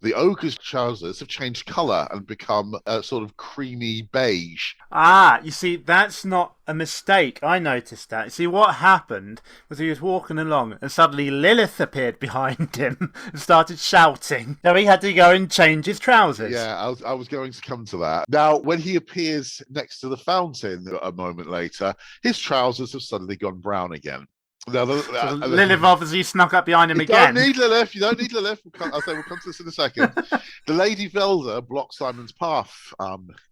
the ogre's trousers have changed colour and become a sort of creamy beige. Ah, you see, that's not a mistake. I noticed that. You see, what happened was he was walking along and suddenly Lilith appeared behind him and started shouting. So he had to go and change his trousers. Yeah, I was going to come to that. Now, when he appears next to the fountain a moment later, his trousers have suddenly gone brown again. No, Lilith obviously snuck up behind him again. You don't need Lilith. We'll come to this in a second. The Lady Velda blocks Simon's path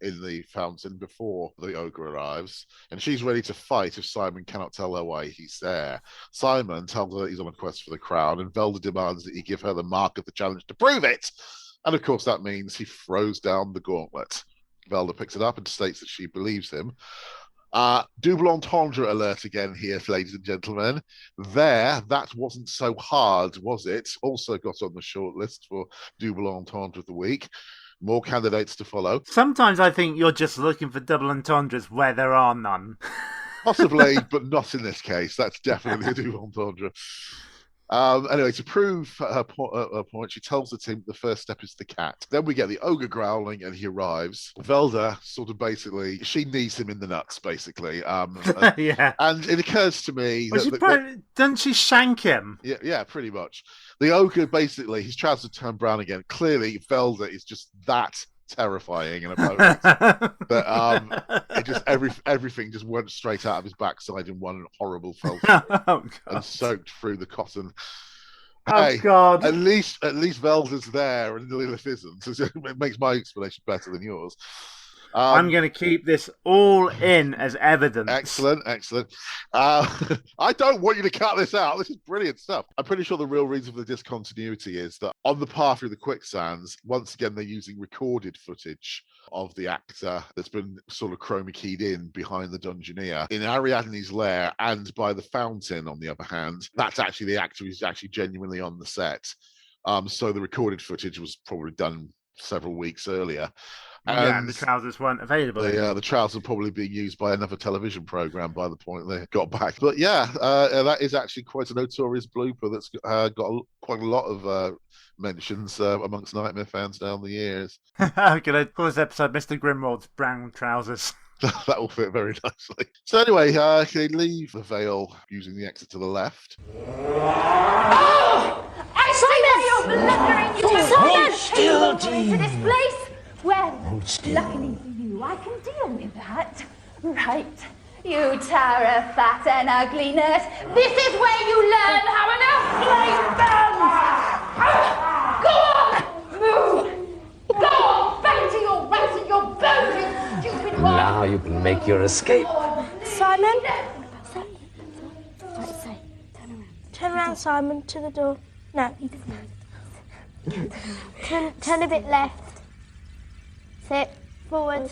in the fountain before the ogre arrives, and she's ready to fight if Simon cannot tell her why he's there. Simon tells her that he's on a quest for the crown, and Velda demands that he give her the mark of the challenge to prove it. And of course, that means he throws down the gauntlet. Velda picks it up and states that she believes him. Double entendre alert again here, ladies and gentlemen. That wasn't so hard, was it? Also got on the short list for double entendre of the week. More candidates to follow. Sometimes I think you're just looking for double entendres where there are none. Possibly, but not in this case. That's definitely a double entendre. Anyway, to prove her point, she tells the team the first step is the cat. Then we get the ogre growling and he arrives. Velda sort of basically, she knees him in the nuts, basically. Yeah. And it occurs to me... Doesn't she shank him? Yeah, pretty much. The ogre, basically, his trousers turn brown again. Clearly, Velda is just that terrifying an opponent that it just everything just went straight out of his backside in one horrible fell and soaked through the cotton. Oh God! At least Velda's there and Lilith isn't. It makes my explanation better than yours. I'm going to keep this all in as evidence. Excellent. I don't want you to cut this out. This is brilliant stuff. I'm pretty sure the real reason for the discontinuity is that on the path through the quicksands, once again, they're using recorded footage of the actor that's been sort of chroma keyed in behind the dungeoneer. In Ariadne's lair and by the fountain, on the other hand, that's actually the actor who's actually genuinely on the set. So the recorded footage was probably done several weeks earlier. And the trousers weren't available. The trousers were probably being used by another television program by the point they got back. But that is actually quite a notorious blooper that's got quite a lot of mentions amongst Nightmare fans down the years. Can I call this episode Mr. Grimwold's brown trousers? That will fit very nicely. So anyway, they leave the Vale using the exit to the left. Oh! I see that you're blundering. Hold still, into this place. Well, luckily for you, I can deal with that. Right, you tower of fat and ugliness. This is where you learn how an earthblade burns. Go on, move. Go on, back to your rats and your bones, you stupid one. Now you can make your escape. Simon? Turn down, Simon, to the door. No. Turn a bit left. Sit. Forward.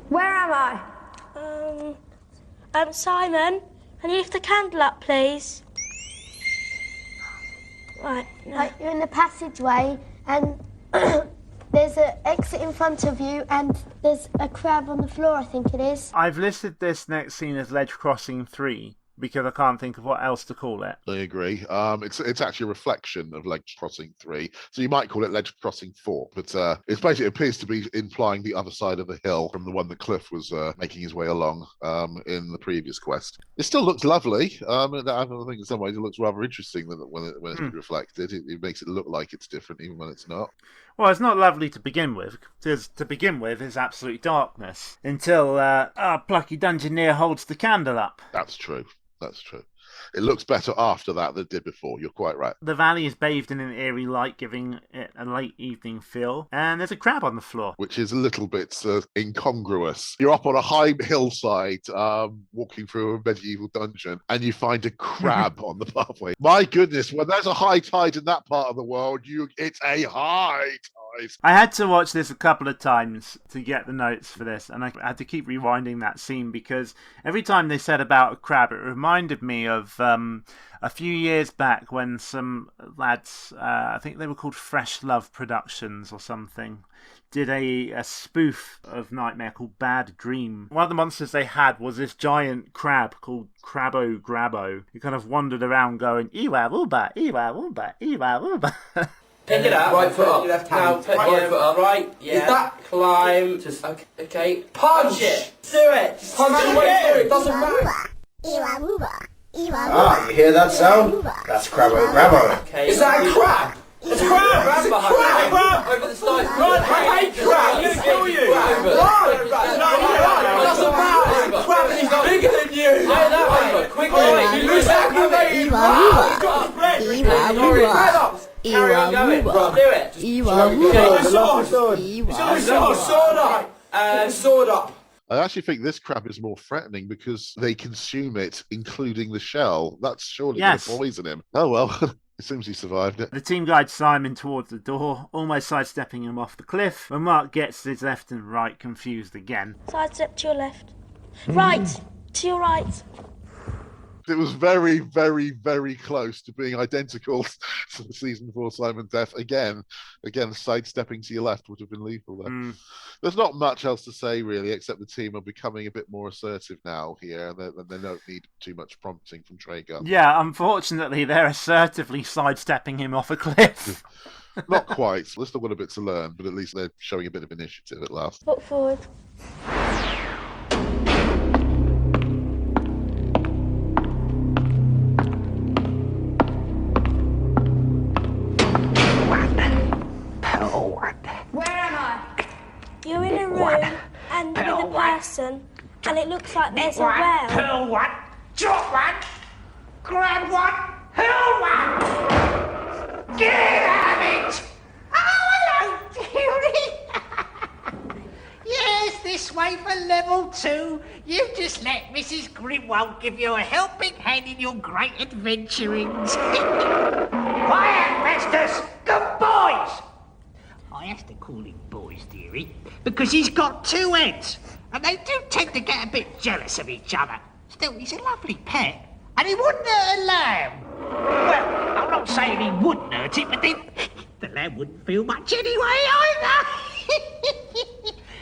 Where am I? Simon, can you lift the candle up, please? Right, no. Right, you're in the passageway, and there's an exit in front of you, and there's a crab on the floor, I think it is. I've listed this next scene as Ledge Crossing 3 because I can't think of what else to call it. I agree. It's actually a reflection of Ledge Crossing 3, so you might call it Ledge Crossing 4, but it basically appears to be implying the other side of the hill from the one that Cliff was making his way along in the previous quest. It still looks lovely. I think in some ways it looks rather interesting when it's reflected. It makes it look like it's different even when it's not. Well, it's not lovely to begin with, because to begin with is absolute darkness until our plucky dungeoneer holds the candle up. That's true. That's true. It looks better after that than it did before. You're quite right. The valley is bathed in an eerie light, giving it a late evening feel, and there's a crab on the floor. Which is a little bit incongruous. You're up on a high hillside, walking through a medieval dungeon, and you find a crab on the pathway. My goodness, when there's a high tide in that part of the world, it's a high tide. I had to watch this a couple of times to get the notes for this, and I had to keep rewinding that scene because every time they said about a crab, it reminded me of a few years back when some lads, I think they were called Fresh Love Productions or something, did a spoof of Nightmare called Bad Dream. One of the monsters they had was this giant crab called Crabbo Grabbo, who kind of wandered around going, Ewa Wooba, Ewa Wooba, Ewa Wooba. Pick it up. Right foot up. Left hand. Now put right foot up. Right. Yeah. Is that climb? Just okay. Punch it. Do it. Punch it away through. It doesn't matter. Ah, you hear that sound? That's Crabbo Grabbo. Okay. Is that a crab? It's a crab. It's a crab. Over the side. Run. I hate crab. I'm gonna kill you. Run. It doesn't matter. Crab is bigger than you. Go that way. Quickly. You lose that. You got a bread. Carry on going, bro. Do it. Sword up. I actually think this crab is more threatening because they consume it, including the shell. That's surely going to poison him. Oh well, it seems he survived it. The team guides Simon towards the door, almost sidestepping him off the cliff, when Mark gets his left and right confused again. Sidestep to your left. Right, to your right. It was very, very, very close to being identical to the season 4 Simon Death. Again, sidestepping to your left would have been lethal there. There's not much else to say, really, except the team are becoming a bit more assertive now here, and they don't need too much prompting from Traeger. Yeah, unfortunately, they're assertively sidestepping him off a cliff. Not quite. There's still got a bit to learn, but at least they're showing a bit of initiative at last. Foot forward. Where am I? You're in a room and with a person, and it looks like there's a well. Pearl one, drop one, grab one, hurl one. Get out of it! Oh, hello, dearie. Yes, this way for level 2. You just let Mrs. Grimwold give you a helping hand in your great adventurings. Quiet, Festus! Good boys! I have to call him boys, dearie, because he's got 2 heads, and they do tend to get a bit jealous of each other. Still, he's a lovely pet, and he wouldn't hurt a lamb. Well, I'm not saying he wouldn't hurt it, but then the lamb wouldn't feel much anyway either.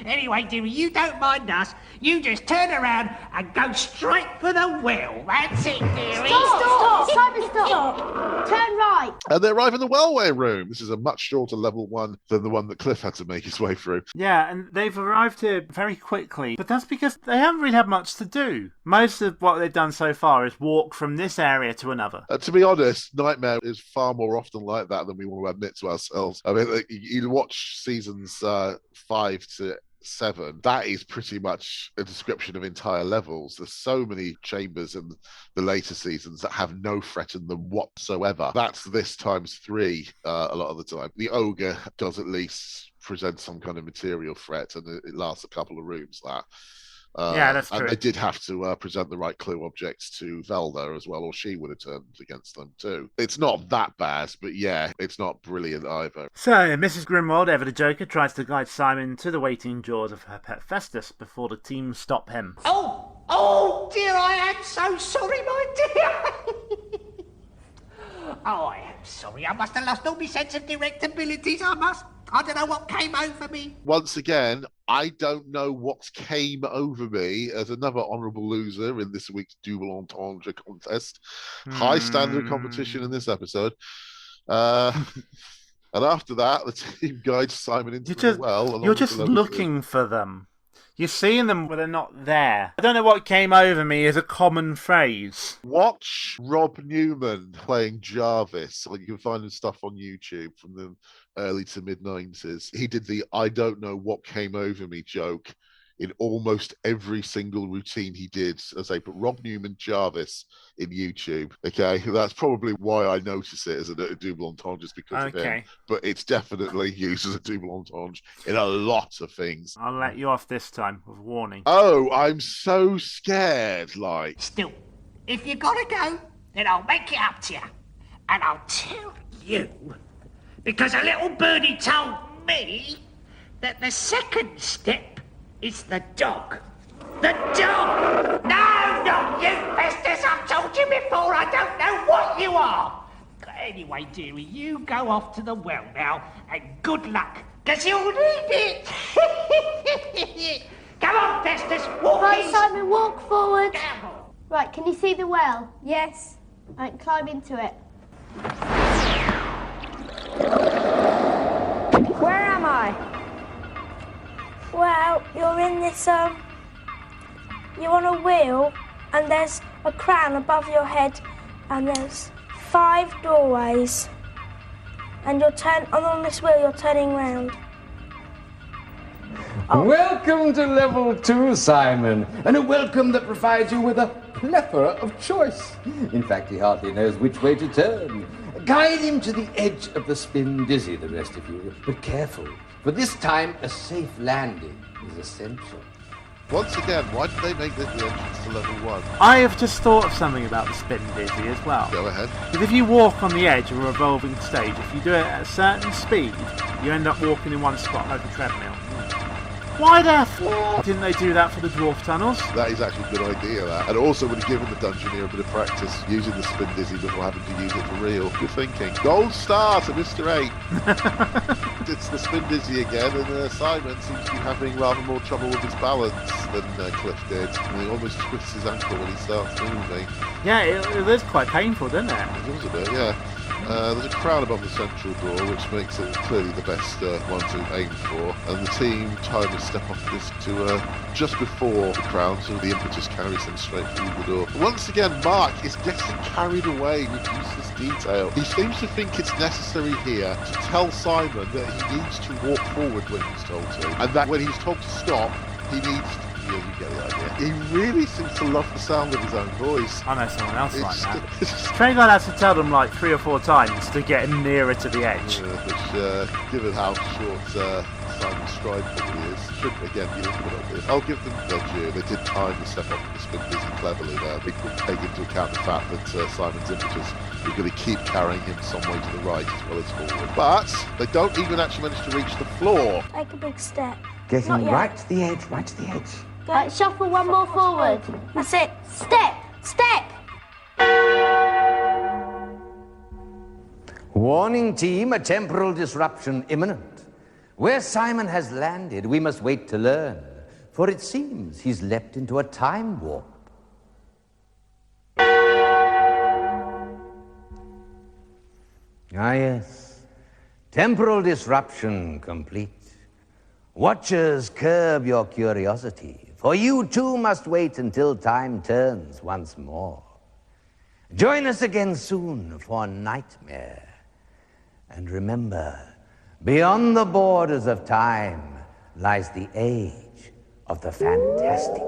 Anyway, dearie, you don't mind us. You just turn around and go straight for the well. That's it, dearie. Stop! Simon, stop! Turn right. And they arrive in the wellway room. This is a much shorter level 1 than the one that Cliff had to make his way through. Yeah, and they've arrived here very quickly, but that's because they haven't really had much to do. Most of what they've done so far is walk from this area to another. To be honest, Nightmare is far more often like that than we want to admit to ourselves. I mean, you watch seasons 5 to 7, that is pretty much a description of entire levels. There's so many chambers in the later seasons that have no threat in them whatsoever. That's this times 3 a lot of the time. The ogre does at least present some kind of material threat, and it lasts a couple of rooms, that. Yeah, that's true. And they did have to present the right clue objects to Velda as well, or she would have turned against them too. It's not that bad, but yeah, it's not brilliant either. So, Mrs. Grimwold, ever the Joker, tries to guide Simon to the waiting jaws of her pet Festus before the team stop him. Oh dear, I am so sorry, my dear. Oh, I am sorry. I must have lost all my sense of directabilities. I don't know what came over me. Once again, I don't know what came over me as another honourable loser in this week's Double Entendre contest. High standard competition in this episode. And after that, the team guides Simon into the well. You're just looking for them. You're seeing them when they're not there. I don't know what came over me as a common phrase. Watch Rob Newman playing Jarvis. Like, you can find his stuff on YouTube from the early to mid-90s. He did the I don't know what came over me joke in almost every single routine he did. As I put Rob Newman Jarvis in YouTube. Okay, that's probably why I notice it as a double entendre, just because of him. But it's definitely used as a double entendre in a lot of things. I'll let you off this time with a warning. Oh, I'm so scared. Like, still, if you gotta go, then I'll make it up to you, and I'll tell you, because a little birdie told me that the second step is the dog. The dog! No, not you, Festus! I've told you before, I don't know what you are! Anyway, dearie, you go off to the well now, and good luck, because you'll need it! Come on, Festus, walk Right, easy. Simon, walk forward. Come on. Right, can you see the well? Yes. Right, climb into it. Where am I? Well, you're in this, you're on a wheel, and there's a crown above your head, and there's 5 doorways. And on this wheel, you're turning round. Welcome to level 2, Simon, and a welcome that provides you with a plethora of choice. In fact, he hardly knows which way to turn. Guide him to the edge of the spin dizzy, the rest of you, but careful, for this time a safe landing is essential. Once again, why did they make this the entrance to level 1? I have just thought of something about the spin dizzy as well. Go ahead. Because if you walk on the edge of a revolving stage, if you do it at a certain speed, you end up walking in one spot like a treadmill. Why the didn't they do that for the dwarf tunnels? That is actually a good idea, that. And also would have given the dungeoneer a bit of practice using the spin dizzy before having to use it for real. Good thinking. Gold star to Mr. 8. It's the spin dizzy again, and Simon seems to be having rather more trouble with his balance than Cliff did. And he almost twists his ankle when he starts moving. Yeah, it is quite painful, doesn't it? It was a bit, yeah. There's a crown above the central door, which makes it clearly the best one to aim for. And the team time a step off this to just before the crown, so the impetus carries them straight through the door. Once again, Mark is getting carried away with useless detail. He seems to think it's necessary here to tell Simon that he needs to walk forward when he's told to, and that when he's told to stop, he needs to. Yeah, you get the idea. He really seems to love the sound of his own voice. I know someone else like that. Trainguard has to tell them like 3 or 4 times to get him nearer to the edge. Which, given how short Simon's stride probably is, should again be looking at this. I'll give them their due. They did time the step off the spin dizzy cleverly there. They could take into account the fact that Simon's impetus was going to keep carrying him some way to the right as well as forward. But they don't even actually manage to reach the floor. Take a big step. Getting right to the edge, right to the edge. Right, shuffle one more forward. That's it. Step! Step! Warning team, a temporal disruption imminent. Where Simon has landed, we must wait to learn, for it seems he's leapt into a time warp. Ah yes, temporal disruption complete. Watchers, curb your curiosity, for you too must wait until time turns once more. Join us again soon for Nightmare. And remember, beyond the borders of time lies the age of the fantastic.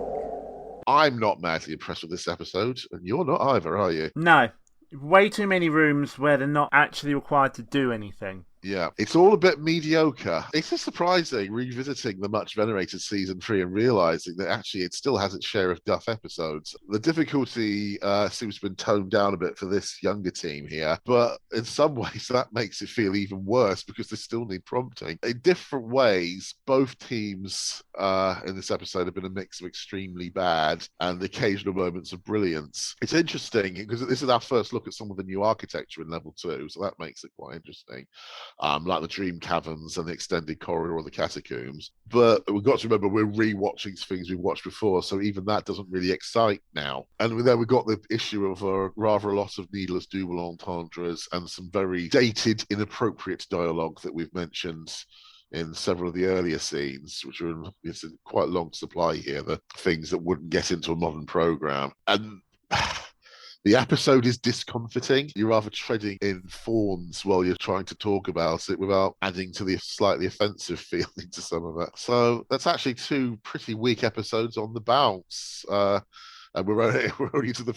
I'm not madly impressed with this episode, and you're not either, are you? No. Way too many rooms where they're not actually required to do anything. Yeah, it's all a bit mediocre. It's just surprising revisiting the much venerated season 3 and realizing that actually it still has its share of duff episodes. The difficulty seems to have been toned down a bit for this younger team here, but in some ways that makes it feel even worse because they still need prompting. In different ways, both teams in this episode have been a mix of extremely bad and occasional moments of brilliance. It's interesting because this is our first look at some of the new architecture in level 2, so that makes it quite interesting. Like the Dream Caverns and the extended corridor or the catacombs. But we've got to remember we're re-watching things we've watched before, so even that doesn't really excite now. And then we've got the issue of rather a lot of needless double entendres and some very dated, inappropriate dialogue that we've mentioned in several of the earlier scenes, which are in quite long supply here, the things that wouldn't get into a modern program. And the episode is discomforting. You're rather treading in thorns while you're trying to talk about it without adding to the slightly offensive feeling to some of it. So that's actually 2 pretty weak episodes on the bounce. And we're only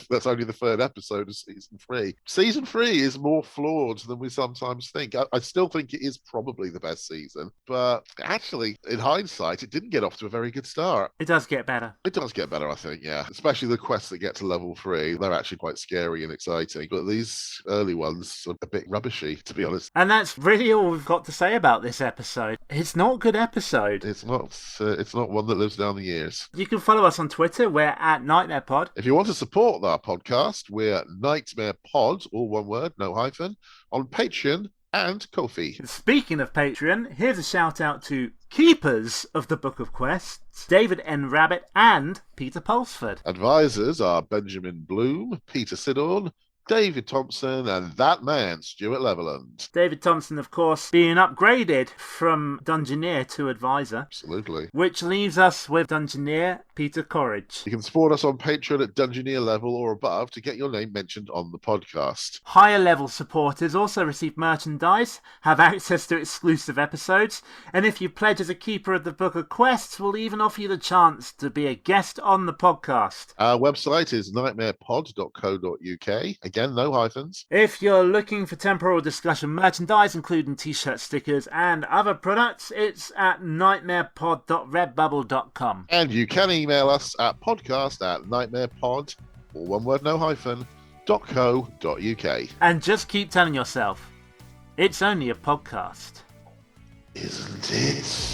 that's only the 3rd episode of season 3. Season 3 is more flawed than we sometimes think. I still think it is probably the best season, but actually, in hindsight, it didn't get off to a very good start. It does get better. It does get better, I think, yeah. Especially the quests that get to level 3. They're actually quite scary and exciting, but these early ones are a bit rubbishy, to be honest. And that's really all we've got to say about this episode. It's not a good episode. It's not one that lives down the years. You can follow us on Twitter. We're at Nightmare Pod. If you want to support our podcast, we're Nightmare Pod, all one word, no hyphen, on Patreon and Ko-fi. Speaking of Patreon, here's a shout out to Keepers of the Book of Quests, David N. Rabbit and Peter Pulsford. Advisors are Benjamin Bloom, Peter Sidorn, David Thompson, and that man, Stuart Leveland. David Thompson, of course, being upgraded from Dungeoneer to Advisor. Absolutely. Which leaves us with Dungeoneer Peter Corridge. You can support us on Patreon at Dungeoneer level or above to get your name mentioned on the podcast. Higher level supporters also receive merchandise, have access to exclusive episodes, and if you pledge as a Keeper of the Book of Quests, we'll even offer you the chance to be a guest on the podcast. Our website is nightmarepod.co.uk. Again, no hyphens. If you're looking for temporal discussion merchandise, including t-shirt stickers and other products, it's at nightmarepod.redbubble.com. And you can email us at podcast@nightmarepod, or one word, no hyphen, .co.uk. And just keep telling yourself, it's only a podcast. Isn't it?